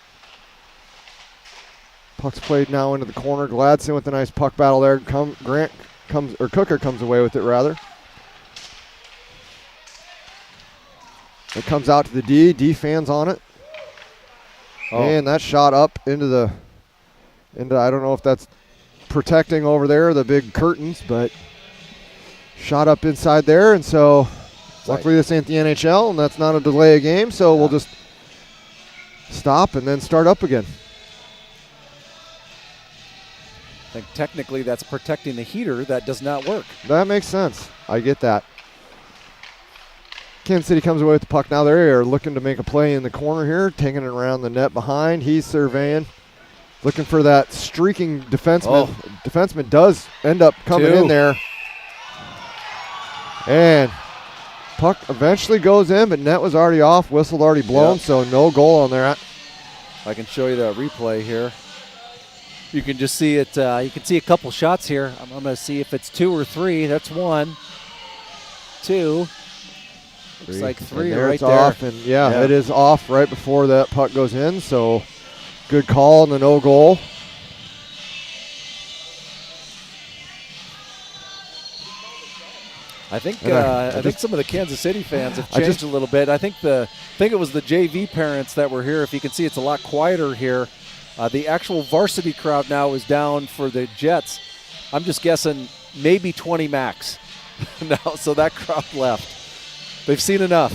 Puck's played now into the corner. Gladson with a nice puck battle there. Cooker comes away with it rather. It comes out to the D. D fans on it. Oh. And that shot up into I don't know if that's protecting over there, the big curtains, but shot up inside there. And so luckily this ain't the NHL and that's not a delay of game. So we'll just stop and then start up again. I think technically that's protecting the heater. That does not work. That makes sense. I get that. Kansas City comes away with the puck now. They are looking to make a play in the corner here, taking it around the net behind. He's surveying, looking for that streaking defenseman. Defenseman does end up coming in there. And puck eventually goes in, but net was already off, whistle already blown, so no goal on there. I can show you the replay here. You can just see it. You can see a couple shots here. I'm going to see if it's 2 or 3. That's 1, 2. Looks like 3 right it's there. Off and it is off right before that puck goes in. So good call and the no goal. I think I think some of the Kansas City fans have changed a little bit. I think it was the JV parents that were here. If you can see, it's a lot quieter here. The actual varsity crowd now is down for the Jets. I'm just guessing maybe 20 max now, so that crowd left. They've seen enough.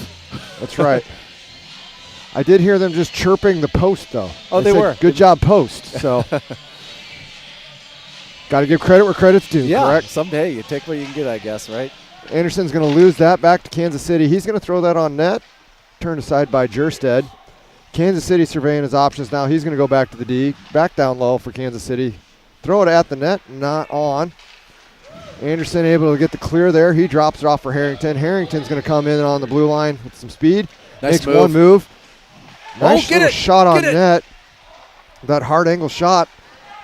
That's right. I did hear them just chirping the post, though. Oh, they were. Good job, post. So got to give credit where credit's due, correct? Someday you take what you can get, I guess, right? Anderson's going to lose that back to Kansas City. He's going to throw that on net. Turned aside by Jerstead. Kansas City surveying his options now. He's going to go back to the D. Back down low for Kansas City. Throw it at the net. Not on. Anderson able to get the clear there. He drops it off for Harrington. Harrington's going to come in on the blue line with some speed. Nice Makes one move. Nice little shot on net. That hard angle shot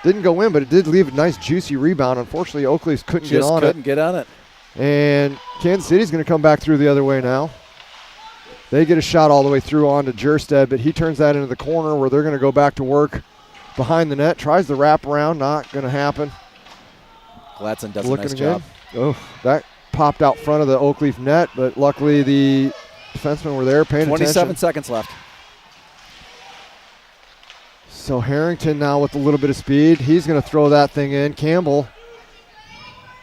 didn't go in, but it did leave a nice juicy rebound. Unfortunately, Oak Leafs couldn't get on it. And Kansas City's going to come back through the other way now. They get a shot all the way through onto Jerstead, but he turns that into the corner where they're going to go back to work behind the net, tries the wrap around, not going to happen. Gladson does a Looking nice again. job. Oh, that popped out front of the Oakleaf net, but luckily the defensemen were there paying 27 attention. seconds left. So Harrington now with a little bit of speed. He's going to throw that thing in. Campbell,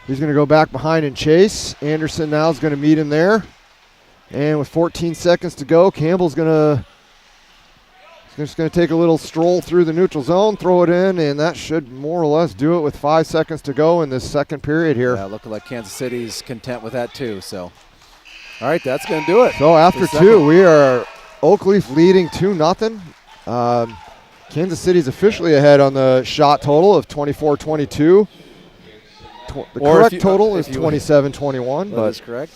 he's going to go back behind and chase. Anderson now is going to meet him there. And with 14 seconds to go, Campbell's just going to take a little stroll through the neutral zone, throw it in, and that should more or less do it with 5 seconds to go in this second period here. Yeah, looking like Kansas City's content with that too. So, all right, that's going to do it. So after two, we are Oakleaf leading 2-0. Kansas City's officially ahead on the shot total of 24-22. The correct total is 27-21. That But is correct.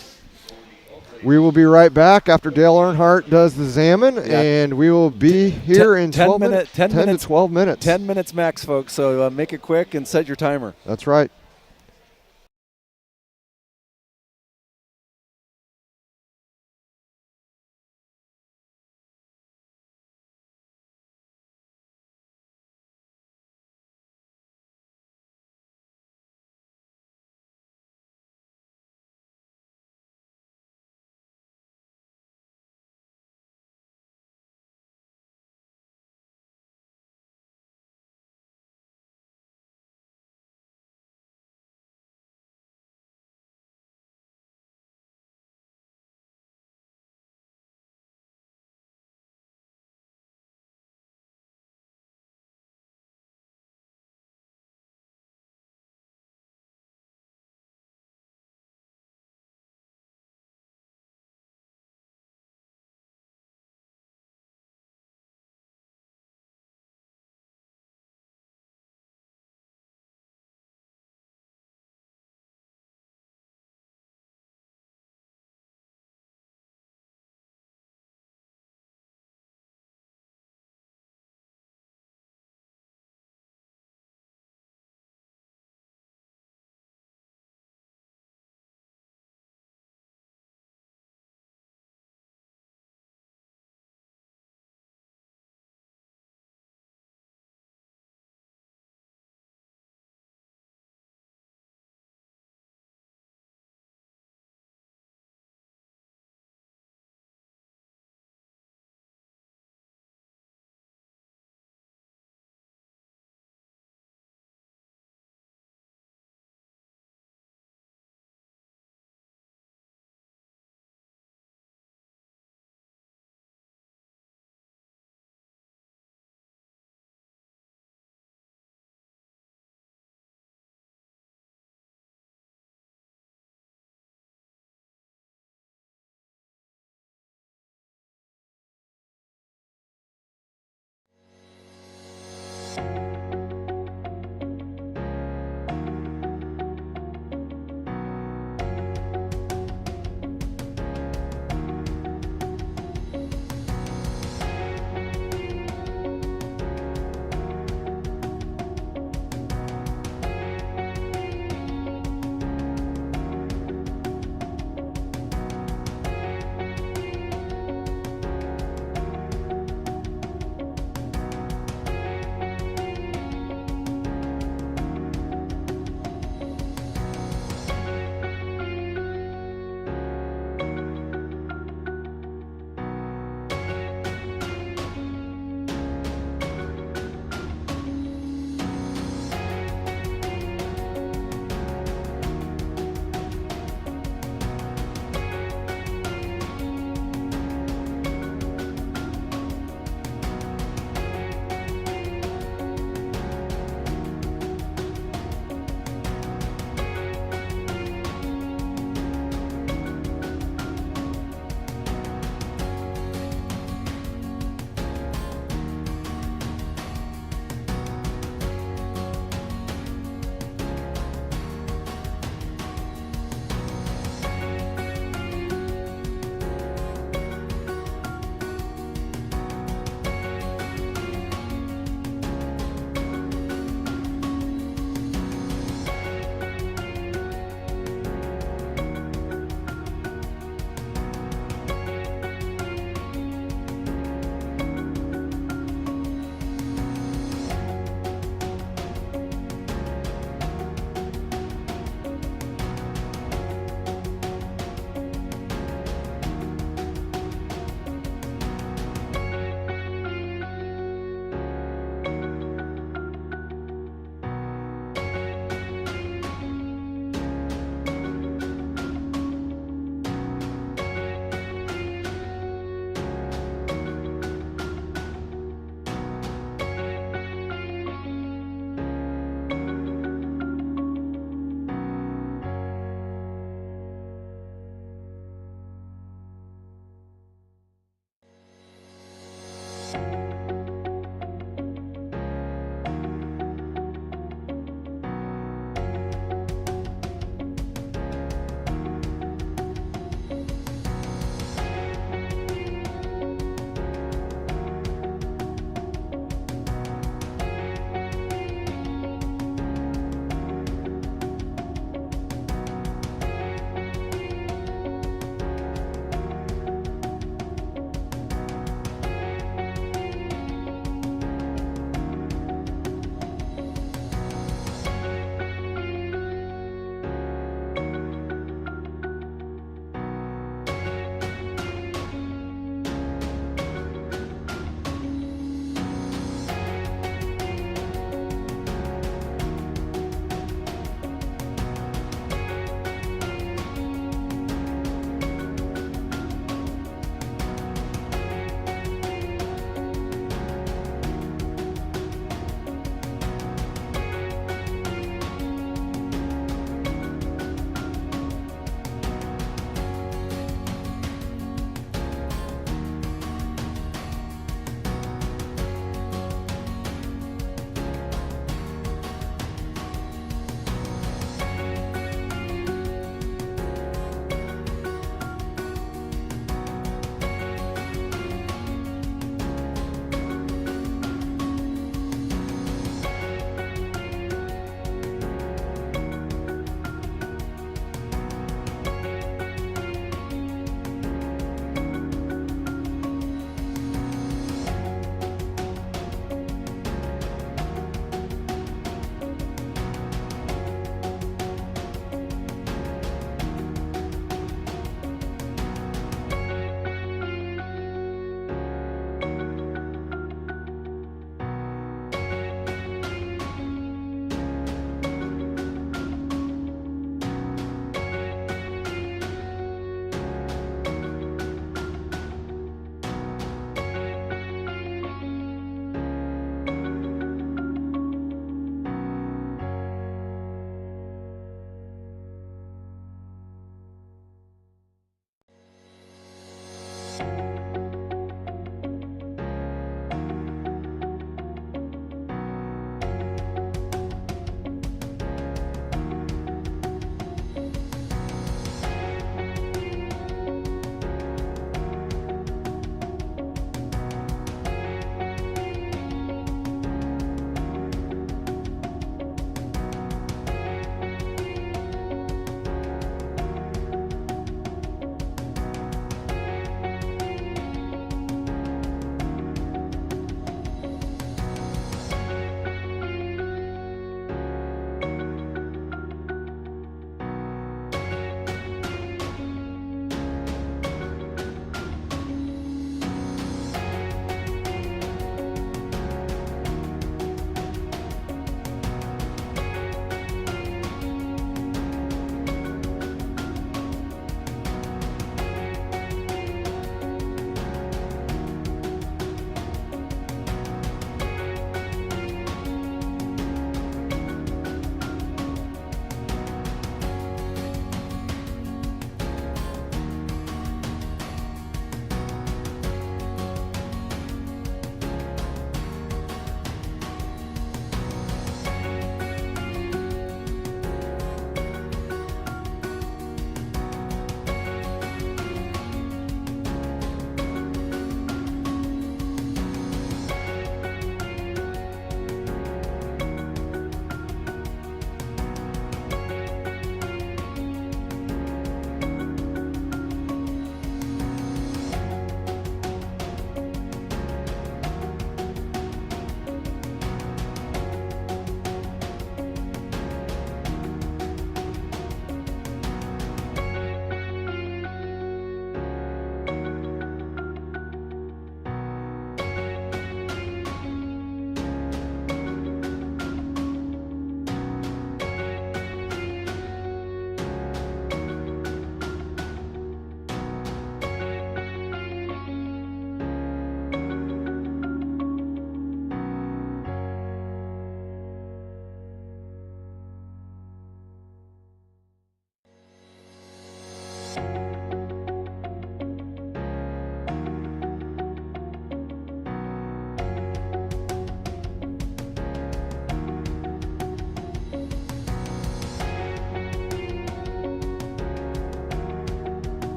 we will be right back after Dale Earnhardt does the Xammon, and we will be here in 10 to 12 minutes. 10 minutes max, folks. So make it quick and set your timer. That's right.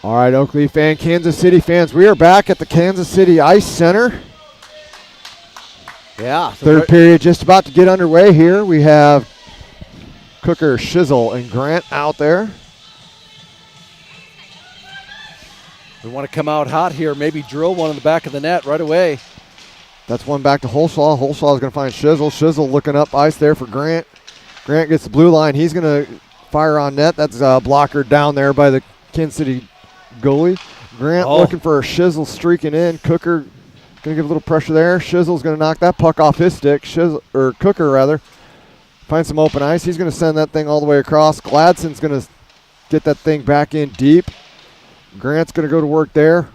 All right, Oakleaf and Kansas City fans, we are back at the Kansas City Ice Center. Yeah. Third period just about to get underway here. We have Cooker, Shizzle, and Grant out there. We want to come out hot here, maybe drill one in the back of the net right away. That's one back to Holshaw. Holshaw is going to find Shizzle. Shizzle looking up ice there for Grant. Grant gets the blue line. He's going to fire on net. That's a blocker down there by the Kansas City goalie. Grant looking for a Shizzle streaking in. Cooker going to give a little pressure there. Shizzle's going to knock that puck off his stick. Cooker rather. Find some open ice. He's going to send that thing all the way across. Gladson's going to get that thing back in deep. Grant's going to go to work there.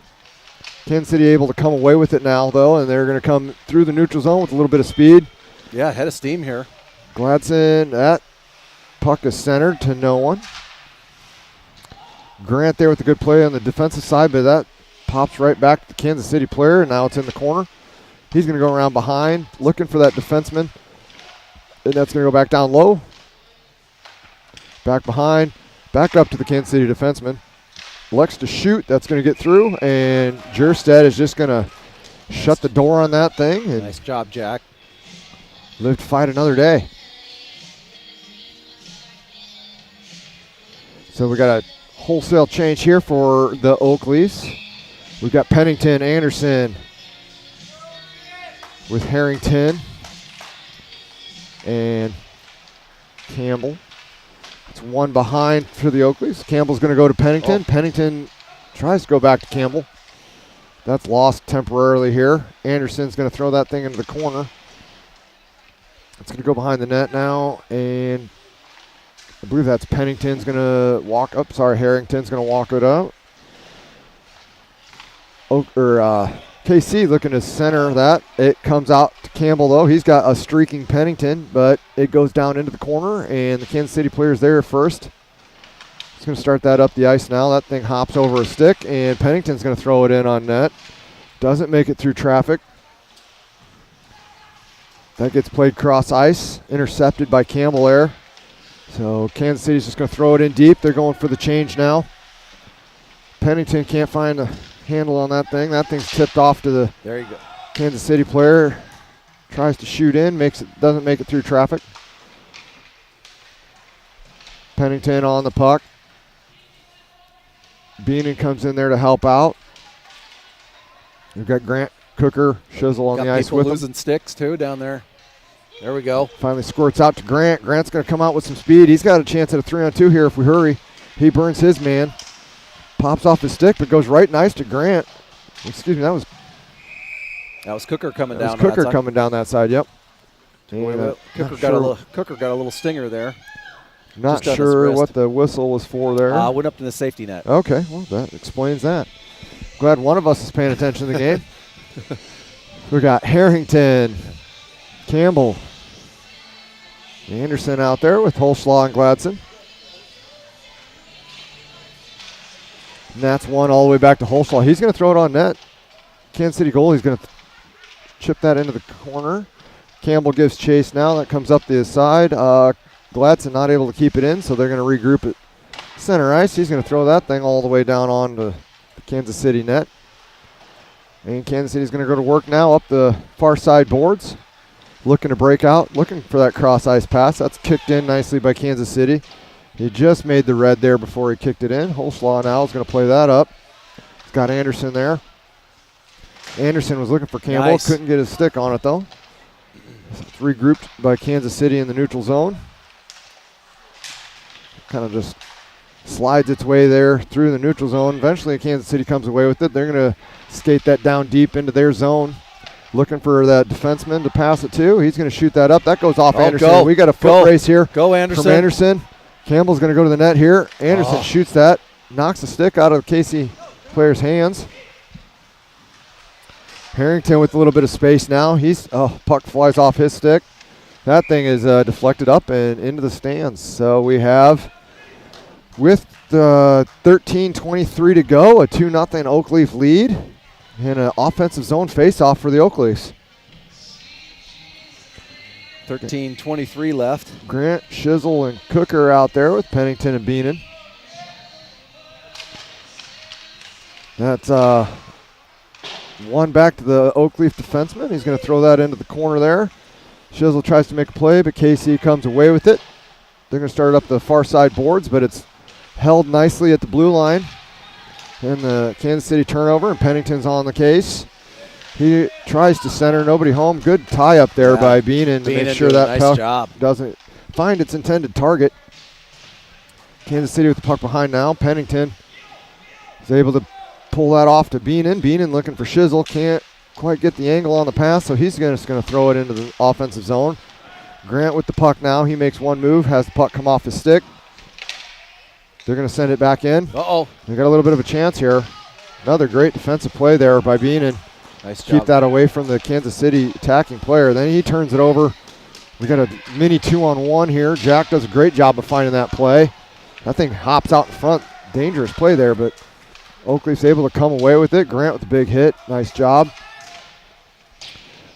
Kansas City able to come away with it now, though, and they're going to come through the neutral zone with a little bit of speed. Yeah, head of steam here. Gladson, that puck is centered to no one. Grant there with a good play on the defensive side, but that pops right back to the Kansas City player, and now it's in the corner. He's going to go around behind, looking for that defenseman. And that's going to go back down low. Back behind, back up to the Kansas City defenseman. Elects to shoot, that's going to get through, and Jerstead is just going to shut the door on that thing. And nice job, Jack. live to fight another day. So we got a wholesale change here for the Oakleys. We've got Pennington, Anderson with Harrington and Campbell. It's one behind for the Oakleys. Campbell's going to go to Pennington. Pennington tries to go back to Campbell. That's lost temporarily here. Anderson's going to throw that thing into the corner. It's going to go behind the net now, and I believe that's Pennington's going to walk up. Sorry, Harrington's going to walk it up. KC looking to center that. It comes out to Campbell, though. He's got a streaking Pennington, but it goes down into the corner, and the Kansas City player's there first. He's going to start that up the ice now. That thing hops over a stick, and Pennington's going to throw it in on net. Doesn't make it through traffic. That gets played cross ice, intercepted by Campbell there. So Kansas City's just going to throw it in deep. They're going for the change now. Pennington can't find a handle on that thing. That thing's tipped off to the There you go. Kansas City player. Tries to shoot in, doesn't make it through traffic. Pennington on the puck. Beenan comes in there to help out. We've got Grant, Cooker, Shizzle on the ice with him. Losing sticks too down there. There we go. Finally squirts out to Grant. Grant's going to come out with some speed. He's got a chance at a 3-on-2 here if we hurry. He burns his man. Pops off his stick, but goes right nice to Grant. Excuse me, that was Cooker coming down. Cooker coming down that side, yep. Cooker got a little stinger there. Not sure what the whistle was for there. Went up to the safety net. Okay, well, that explains that. Glad one of us is paying attention to the game. We got Harrington, Campbell, Anderson out there with Holschlaw and Gladson. And that's one all the way back to Holschlaw. He's going to throw it on net. Kansas City goalie's going to chip that into the corner. Campbell gives chase now. That comes up the side. Gladson not able to keep it in, so they're going to regroup at center ice. He's going to throw that thing all the way down on the Kansas City net. And Kansas City's going to go to work now up the far side boards. Looking to break out, looking for that cross ice pass. That's kicked in nicely by Kansas City. He just made the red there before he kicked it in. Holschlaw now is going to play that up. He's got Anderson there. Anderson was looking for Campbell. Nice. Couldn't get his stick on it, though. It's regrouped by Kansas City in the neutral zone. Kind of just slides its way there through the neutral zone. Eventually, Kansas City comes away with it. They're going to skate that down deep into their zone. Looking for that defenseman to pass it to. He's going to shoot that up. That goes off Anderson. Go. We got a foot race here. Go, Anderson. From Anderson. Campbell's going to go to the net here. Anderson shoots that. Knocks the stick out of the KC player's hands. Harrington with a little bit of space now. Puck flies off his stick. That thing is deflected up and into the stands. So we have, with 13:23 to go, a 2-0 Oakleaf lead and an offensive zone faceoff for the Oakleafs. 13:23 left. Grant, Shizzle, and Cooker out there with Pennington and Beenan. That's one back to the Oakleaf defenseman. He's going to throw that into the corner there. Shizzle tries to make a play, but KC comes away with it. They're going to start up the far side boards, but it's held nicely at the blue line. And the Kansas City turnover, and Pennington's on the case. He tries to center, nobody home. Good tie up there by Beenan to make sure that puck doesn't find its intended target. Kansas City with the puck behind now. Pennington is able to pull that off to Beenan. Beenan looking for Shizzle. Can't quite get the angle on the pass, so he's just going to throw it into the offensive zone. Grant with the puck now. He makes one move, has the puck come off his stick. They're going to send it back in. They got a little bit of a chance here. Another great defensive play there by Beenan. Nice job. Keep that away from the Kansas City attacking player. Then he turns it over. We got a mini 2-on-1 here. Jack does a great job of finding that play. That thing hops out in front. Dangerous play there, but Oakleaf's able to come away with it. Grant with a big hit. Nice job.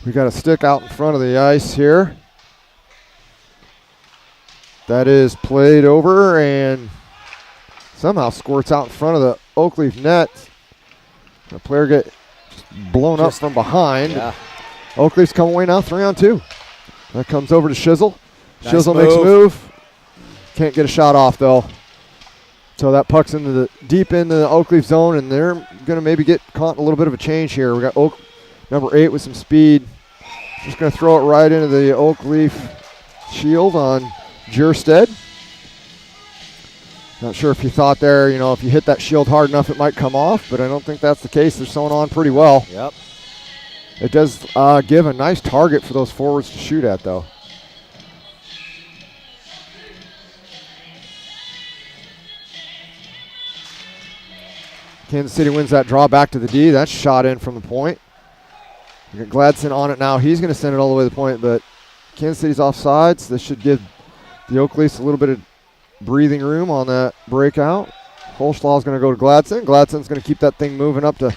We got a stick out in front of the ice here. That is played over and somehow squirts out in front of the Oakleaf net. The player get blown up from behind. Yeah. Oakleaf's come away now 3-on-2. That comes over to Shizzle. Nice Shizzle move. makes a move. Can't get a shot off though. So that puck's into the deep into the Oakleaf zone, and they're going to maybe get caught in a little bit of a change here. We got number 8 with some speed. Just going to throw it right into the Oakleaf shield on Jerstead. Not sure if you thought there, if you hit that shield hard enough it might come off, but I don't think that's the case. They're sewing on pretty well. Yep. It does give a nice target for those forwards to shoot at, though. Kansas City wins that draw back to the D. That's shot in from the point. We got Gladson on it now. He's going to send it all the way to the point, but Kansas City's offsides. This should give the Oakleafs a little bit of breathing room on that breakout. Holschlaw's going to go to Gladson. Gladson's going to keep that thing moving up to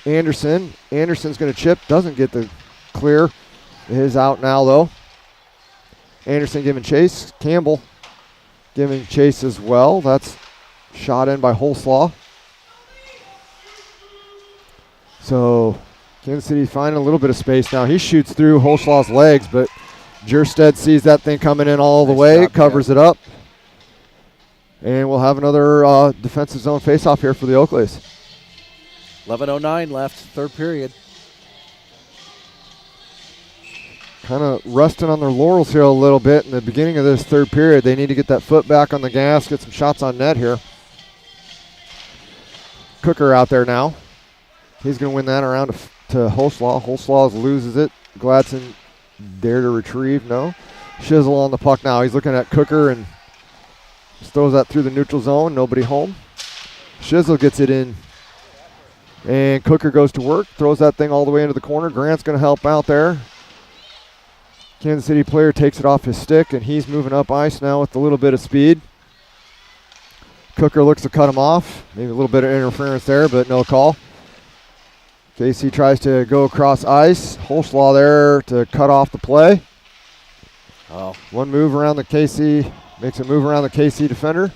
Anderson. Anderson's going to chip. Doesn't get the clear. It is out now, though. Anderson giving chase. Campbell giving chase as well. That's shot in by Holschlaw. So Kansas City finding a little bit of space now. He shoots through Holschlaw's legs, but Jerstead sees that thing coming in all the way, job, covers it up. And we'll have another defensive zone faceoff here for the Oakleys. 11:09 left, third period. Kind of resting on their laurels here a little bit in the beginning of this third period. They need to get that foot back on the gas, get some shots on net here. Cooker out there now. He's going to win that around to Holschlaw. Holschlaw loses it. Gladson dare to retrieve. No. Shizzle on the puck now. He's looking at Cooker and just throws that through the neutral zone. Nobody home. Shizzle gets it in. And Cooker goes to work. Throws that thing all the way into the corner. Grant's going to help out there. Kansas City player takes it off his stick, and he's moving up ice now with a little bit of speed. Cooker looks to cut him off. Maybe a little bit of interference there, but no call. KC tries to go across ice. Holschlaw there to cut off the play. Oh. One move around the KC, makes a move around the KC defender.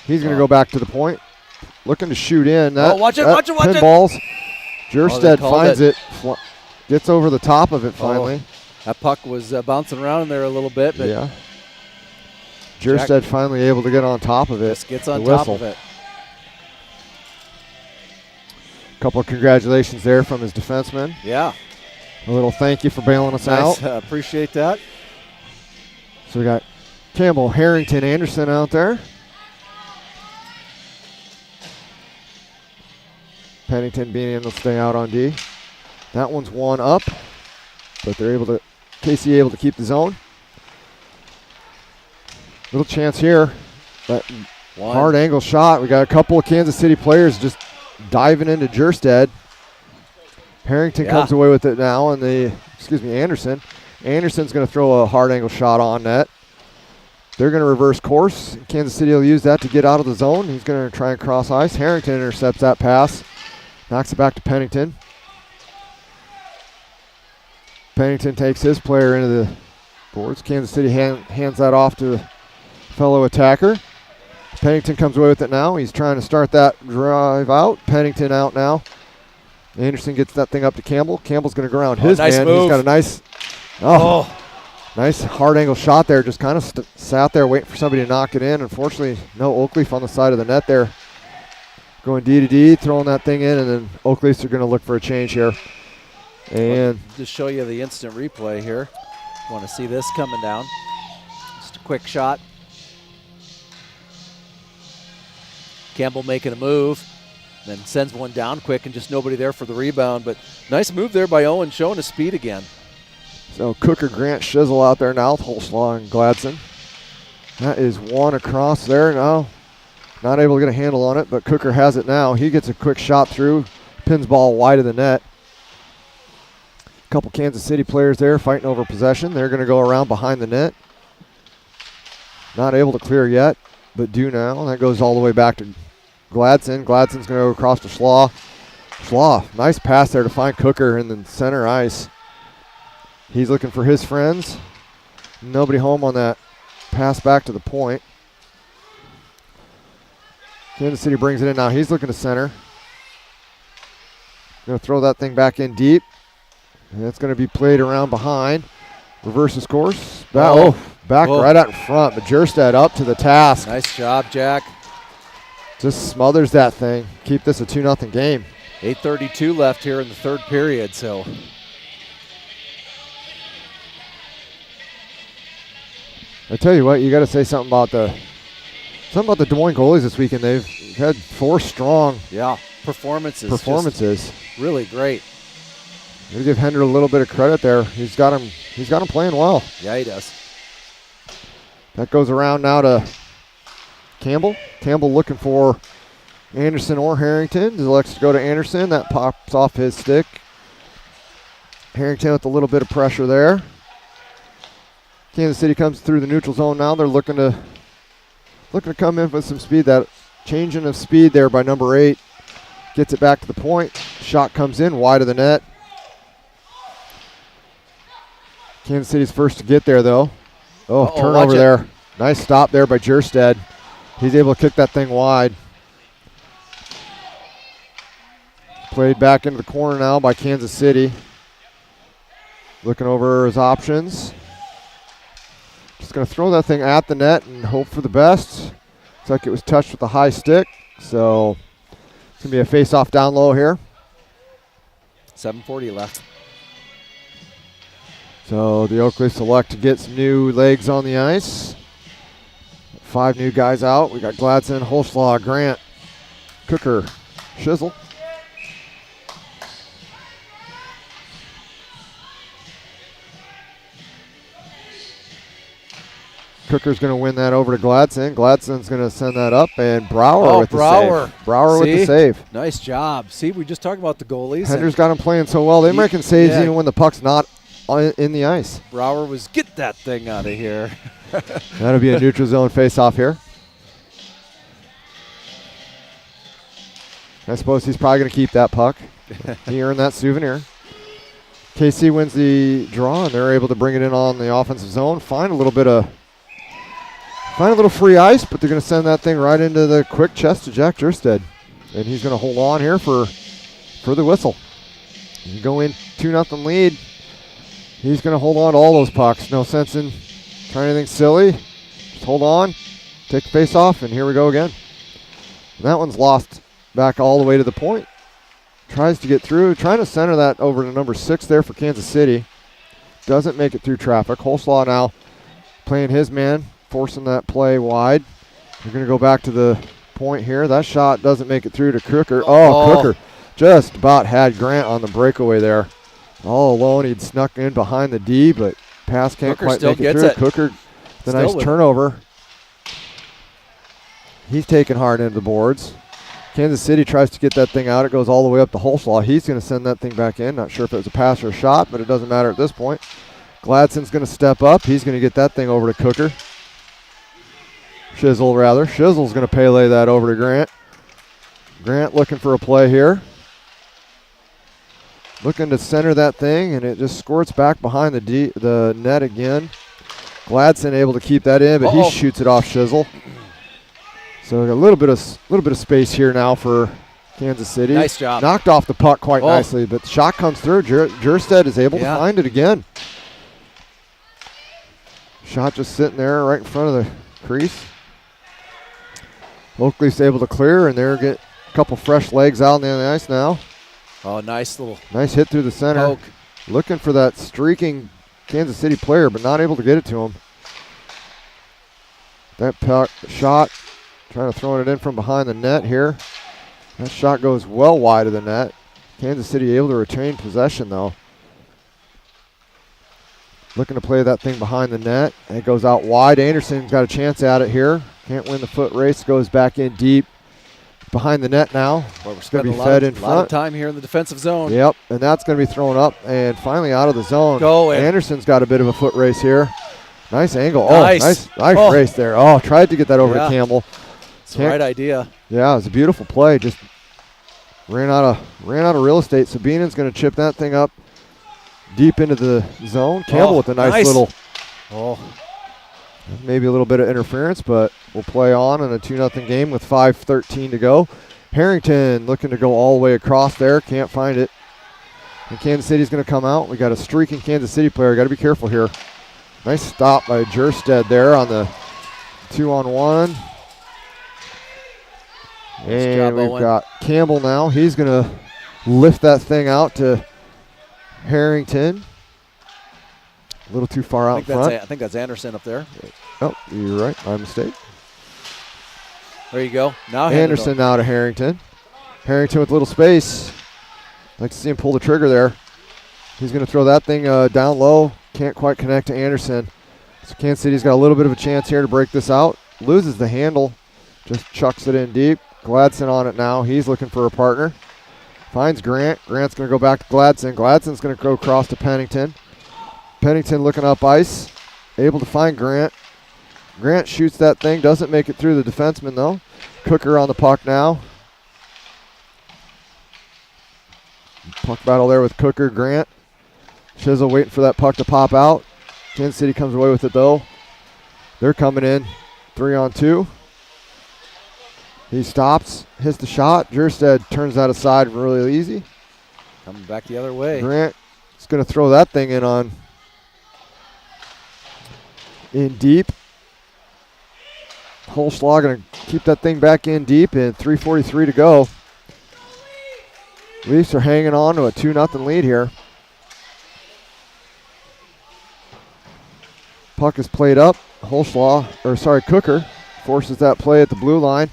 He's going to go back to the point. Looking to shoot in. Watch it. Pinballs. Jerstead finds it. Gets over the top of it finally. That puck was bouncing around in there a little bit. But yeah. Jerstead finally able to get on top of it. Just gets on top of it. Couple of congratulations there from his defenseman. Yeah. A little thank you for bailing us out. Appreciate that. So we got Campbell, Harrington, Anderson out there. Pennington being able to stay out on D. That one's one up, but they're able to, KC able to keep the zone. Little chance here. That hard angle shot. We got a couple of Kansas City players just diving into Jerstead. Harrington comes away with it now, and Anderson. Anderson's going to throw a hard angle shot on net. They're going to reverse course. Kansas City will use that to get out of the zone. He's going to try and cross ice. Harrington intercepts that pass. Knocks it back to Pennington. Pennington takes his player into the boards. Kansas City hands that off to a fellow attacker. Pennington comes away with it now. He's trying to start that drive out. Pennington out now. Anderson gets that thing up to Campbell. Campbell's going to go around his man. Move. He's got a nice hard angle shot there. Just kind of sat there waiting for somebody to knock it in. Unfortunately, no Oakleaf on the side of the net there. Going D to D, throwing that thing in, and then Oakleafs are going to look for a change here. And just show you the instant replay here. Want to see this coming down. Just a quick shot. Campbell making a move, then sends one down quick and just nobody there for the rebound. But nice move there by Owen, showing his speed again. so Cooker, Grant, Shizzle out there now with Holschlaw and Gladson. That is one across there now. Not able to get a handle on it, but Cooker has it now. He gets a quick shot through, pins ball wide of the net. A couple Kansas City players there fighting over possession. They're going to go around behind the net. Not able to clear yet, but do now. That goes all the way back to Gladson. Gladson's going to go across to Schlaw. Schlaw, nice pass there to find Cooker in the center ice. He's looking for his friends. Nobody home on that pass back to the point. Kansas City brings it in now. He's looking to center. Going to throw that thing back in deep. And it's going to be played around behind. Reverses course. Back right out in front. But Jerstead up to the task. Nice job, Jack. Just smothers that thing. Keep this a 2-0 game. 8:32 left here in the third period, so. I tell you what, you got to say something about the Des Moines goalies this weekend. They've had 4 strong performances. Really great. We give Hendra a little bit of credit there. He's got him playing well. Yeah, he does. That goes around now to Campbell. Campbell looking for Anderson or Harrington. Elects to go to Anderson. That pops off his stick. Harrington with a little bit of pressure there. Kansas City comes through the neutral zone now. They're looking to come in with some speed. That changing of speed there by number 8. Gets it back to the point. Shot comes in wide of the net. Kansas City's first to get there, though. Turnover there. Nice stop there by Jerstead. He's able to kick that thing wide. Played back into the corner now by Kansas City. Looking over his options. Just going to throw that thing at the net and hope for the best. Looks like it was touched with a high stick. So it's going to be a face-off down low here. 7:40 left. So the Oak Leafs select to get some new legs on the ice. 5 new guys out. We got Gladson, Holslaw, Grant, Cooker, Shizzle. Cooker's going to win that over to Gladson. Gladson's going to send that up, and Brower with the save. Brower with the save. Nice job. See, we just talked about the goalies. Hender's got him playing so well. They're making saves even when the puck's not in the ice. Brower was, get that thing out of here. That'll be a neutral zone face-off here. I suppose he's probably going to keep that puck. He earned that souvenir. KC wins the draw, and they're able to bring it in on the offensive zone. Find a little free ice, but they're going to send that thing right into the quick chest of Jack Jerstead. And he's going to hold on here for the whistle. You go in 2-0 lead. He's going to hold on to all those pucks. No sense in trying anything silly. Just hold on, take the face off, and here we go again. And that one's lost back all the way to the point. Tries to get through, trying to center that over to number 6 there for Kansas City. Doesn't make it through traffic. Holslaw now playing his man, forcing that play wide. We're going to go back to the point here. That shot doesn't make it through to Cooker. Cooker just about had Grant on the breakaway there. All alone, he'd snuck in behind the D, but pass can't Cooker quite still make it gets through. it. Cooker, the nice turnover. He's taking hard into the boards. Kansas City tries to get that thing out. It goes all the way up to Holslaw. He's going to send that thing back in. Not sure if it was a pass or a shot, but it doesn't matter at this point. Gladson's going to step up. He's going to get that thing over to Cooker. Shizzle's going to Pele that over to Grant. Grant looking for a play here. Looking to center that thing, and it just squirts back behind the net again. Gladson able to keep that in, but he shoots it off Shizzle. So a little bit of space here now for Kansas City. Nice job. Knocked off the puck quite nicely, but the shot comes through. Jerstead is able to find it again. Shot just sitting there right in front of the crease. Oakley's able to clear, and they're get a couple fresh legs out on the ice now. Oh, nice hit through the center. Poke. Looking for that streaking Kansas City player, but not able to get it to him. That puck shot, trying to throw it in from behind the net here. That shot goes well wide of the net. Kansas City able to retain possession though. Looking to play that thing behind the net. It goes out wide. Anderson's got a chance at it here. Can't win the foot race. Goes back in deep. Behind the net now. Well, we're spending a lot of time here in the defensive zone. Yep, and that's going to be thrown up and finally out of the zone. Going. Anderson's got a bit of a foot race here. Nice angle. Nice. Nice race there. Tried to get that over to Campbell. It's the right idea. Yeah, it was a beautiful play. Just ran out of real estate. So Beenan's going to chip that thing up deep into the zone. Campbell with a nice little, maybe a little bit of interference, but we'll play on in a 2-0 game with 5:13 to go. Harrington looking to go all the way across there. Can't find it. And Kansas City's going to come out. We got a streaking Kansas City player. Got to be careful here. Nice stop by Jerstead there on the 2-on-1. And we've got Campbell now. He's going to lift that thing out to Harrington. A little too far out in front. I think that's Anderson up there. Oh, you're right. My mistake. There you go. Now Anderson now to Harrington. Harrington with a little space. Like to see him pull the trigger there. He's going to throw that thing down low. Can't quite connect to Anderson. So Kansas City's got a little bit of a chance here to break this out. Loses the handle. Just chucks it in deep. Gladson on it now. He's looking for a partner. Finds Grant. Grant's going to go back to Gladson. Gladson's going to go across to Pennington. Pennington looking up ice. Able to find Grant. Grant shoots that thing. Doesn't make it through the defenseman, though. Cooker on the puck now. Puck battle there with Cooker, Grant. Shizzle waiting for that puck to pop out. Kansas City comes away with it, though. They're coming in 3-on-2. He stops, hits the shot. Jerstead turns that aside really easy. Coming back the other way. Grant is going to throw that thing in deep. Holschlag going to keep that thing back in deep, and 3:43 to go. Leafs are hanging on to a 2-0 lead here. Puck is played up. Cooker forces that play at the blue line.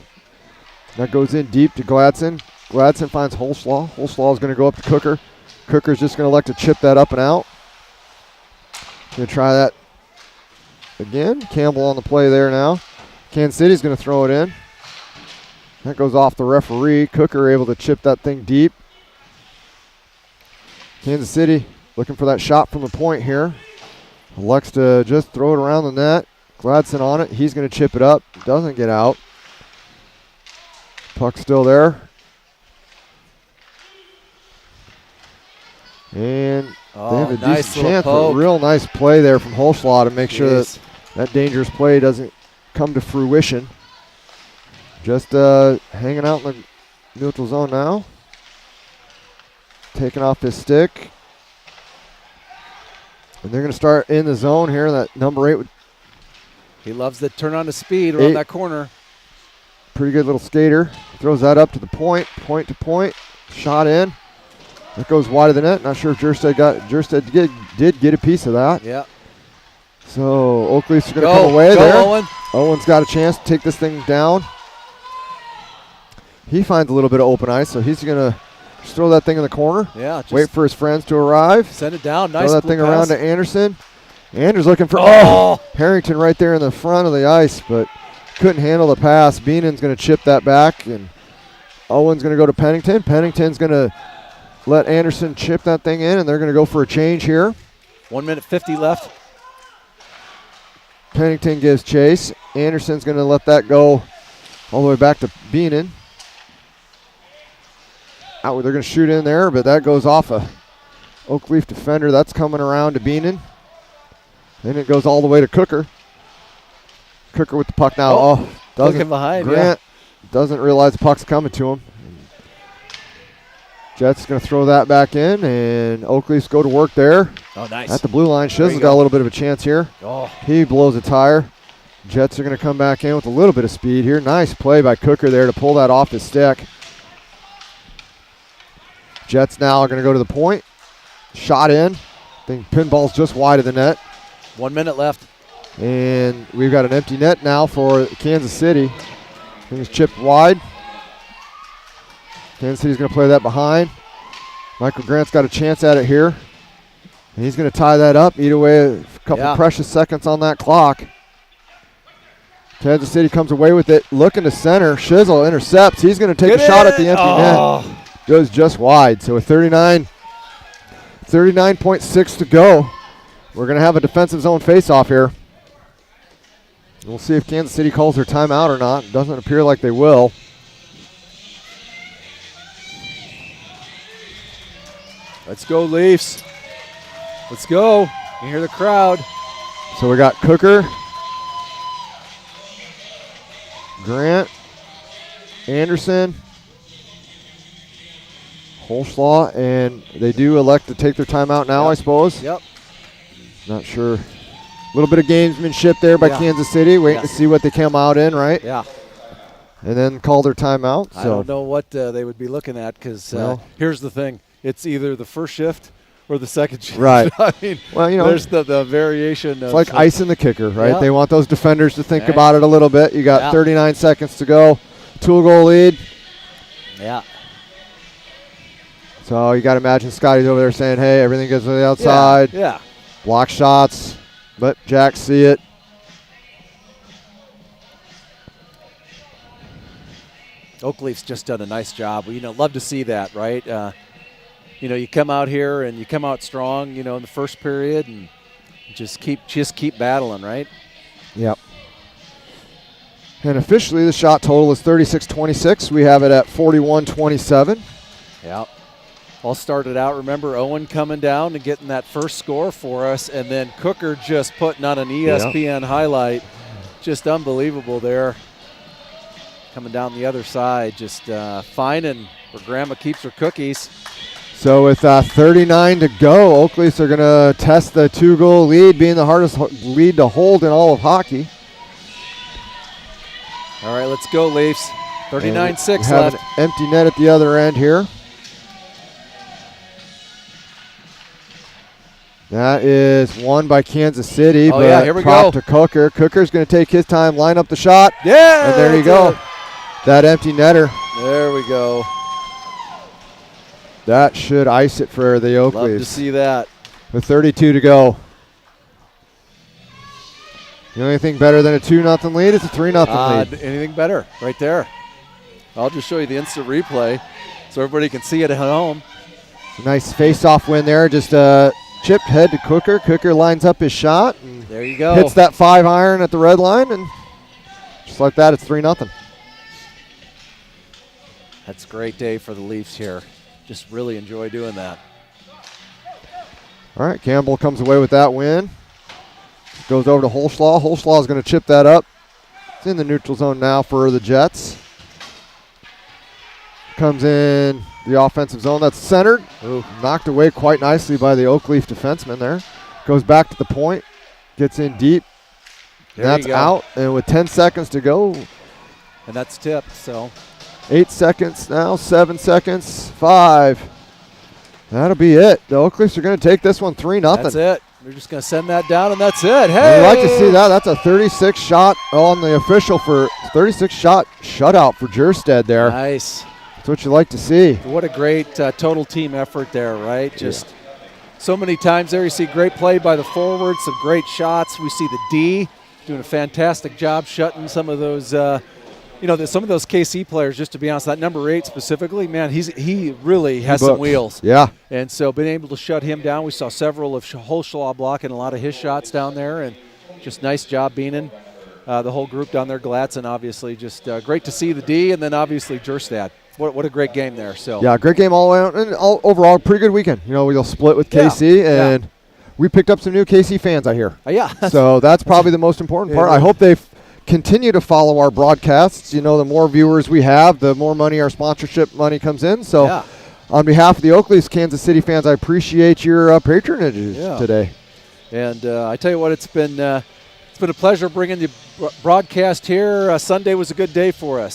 That goes in deep to Gladson. Gladson finds Holschlag. Holschlag is going to go up to Cooker. Cooker's just going to elect to chip that up and out. Going to try that again. Campbell on the play there now. Kansas City's going to throw it in. That goes off the referee. Cooker able to chip that thing deep. Kansas City looking for that shot from the point here. Elects to just throw it around the net. Gladson on it. He's going to chip it up. Doesn't get out. Puck still there. And they have a decent chance. A real nice play there from Holschlag to make sure that dangerous play doesn't come to fruition. Just hanging out in the neutral zone now. Taking off his stick. And they're going to start in the zone here. That number 8. He loves the turn on the speed around that corner. Pretty good little skater. Throws that up to the point to point. Shot in. That goes wide of the net. Not sure if Jerstead did get a piece of that. Yeah. So Oak Leafs are going to come away there. Owen. Owen's got a chance to take this thing down. He finds a little bit of open ice, so he's going to just throw that thing in the corner. Yeah. Wait for his friends to arrive. Send it down. Nice. Throw that thing around to Anderson. Anders looking for Harrington right there in the front of the ice, but couldn't handle the pass. Beenan's going to chip that back, and Owen's going to go to Pennington. Pennington's going to let Anderson chip that thing in, and they're going to go for a change here. 1:50 left. Pennington gives chase. Anderson's going to let that go all the way back to Beenan. They're going to shoot in there, but that goes off a Oak Leaf defender. That's coming around to Beenan. Then it goes all the way to Cooker. Cooker with the puck now. Looking behind. Grant doesn't realize the puck's coming to him. Jets going to throw that back in, and Oak Leafs go to work there. Oh, nice. At the blue line. Shizzle's got a little bit of a chance here. He blows a tire. Jets are going to come back in with a little bit of speed here. Nice play by Cooker there to pull that off his stick. Jets now are going to go to the point. Shot in. I think pinball's just wide of the net. 1 minute left. And we've got an empty net now for Kansas City. Things chipped wide. Kansas City's going to play that behind. Michael Grant's got a chance at it here. And he's going to tie that up, eat away a couple precious seconds on that clock. Kansas City comes away with it, looking to center. Shizzle intercepts. He's going to take a shot at the empty net. Goes just wide. So with 39.6 to go, we're going to have a defensive zone face-off here. We'll see if Kansas City calls their timeout or not. It doesn't appear like they will. Let's go, Leafs. Let's go. You hear the crowd. So we got Cooker, Grant, Anderson, Holschlaw, and they do elect to take their timeout now, Yep. I suppose. Yep. Not sure. A little bit of gamesmanship there by Yeah. Kansas City, waiting Yes. to see what they come out in, right? Yeah. And then call their timeout. I So don't know what they would be looking at because Well- here's the thing. It's either the first shift or the second shift. Right. I mean, Well, you know, there's the variation. it's like icing the kicker, right? Yeah. They want those defenders to think Right. about it a little bit. You got Yeah. 39 seconds to go. 2-goal lead. Yeah. So you got to imagine Scotty's over there saying, hey, everything goes to the outside. Yeah. Block shots. Let Jack see it. Oakleaf's just done a nice job. Love to see that, right? You come out here and you come out strong, in the first period and just keep battling, right? Yep. And officially the shot total is 36-26. We have it at 41-27. Yeah. All started out, remember, Owen coming down and getting that first score for us, and then Cooker just putting on an ESPN highlight. Just unbelievable there. Coming down the other side, just finding where Grandma keeps her cookies. So with 39 to go, Oakleafs are going to test the 2-goal lead, being the hardest lead to hold in all of hockey. All right, let's go, Leafs. 39-6 We have left. an empty net at the other end here. That is won by Kansas City. Oh, but yeah, here we prop go. to Cooker. Cooker's going to take his time, line up the shot. Yeah! And there you that's go. That empty netter. it. There we go. That should ice it for the Love to Oakleafs. see that. With 32 to go. The only thing better than a 2-0 lead is a 3-0 lead. Anything better right there. I'll just show you the instant replay so everybody can see it at home. Nice face-off win there. Just chipped head to Cooker. Cooker lines up his shot. And There you go. hits that 5-iron at the red line. And just like that, it's 3-0. That's a great day for the Leafs here. Just really enjoy doing that. All right, Campbell comes away with that win. Goes over to Holschlaw. Holschlaw is going to chip that up. It's in the neutral zone now for the Jets. Comes in the offensive zone. That's centered. Ooh. Knocked away quite nicely by the Oakleaf defenseman there. Goes back to the point. Gets in deep. There That's you go. out. And with 10 seconds to go, And that's tipped, so 8 seconds now, 7 seconds, 5. That'll be it. The Oakleafs are going to take this one 3-0. that's it. We're just going to send that down, and that's it. Hey! We'd like to see that. That's a 36 shot on the official for 36 shot shutout for Jerstead there. Nice. That's what you like to see. What a great total team effort there, right? Just so many times there you see great play by the forwards, some great shots. We see the D doing a fantastic job shutting some of those, some of those KC players, just to be honest, that number 8 specifically, man, he really has some Books. wheels. Yeah. And so being able to shut him down, we saw several of Holschlaw blocking a lot of his shots down there, and just nice job being in the whole group down there. Gladson, obviously, just great to see the D, and then obviously Jerstad. What a great game there. So Yeah, great game all the way out. And overall, pretty good weekend. We'll split with KC, and we picked up some new KC fans, I hear. Yeah. So that's probably the most important part. Yeah. I hope they continue to follow our broadcasts. The more viewers we have, the more money our sponsorship money comes in. So Yeah. on behalf of the Oakleafs Kansas City fans, I appreciate your patronage today. And I tell you what, it's been a pleasure bringing the broadcast here. Sunday was a good day for us.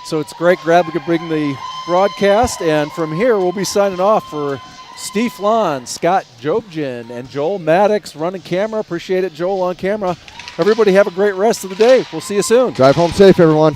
So it's great. Glad we could bring the broadcast. And from here, we'll be signing off for Steve Flahn, Scott Jobgen, and Joel Maddox running camera. Appreciate it, Joel, on camera. Everybody have a great rest of the day. We'll see you soon. Drive home safe, everyone.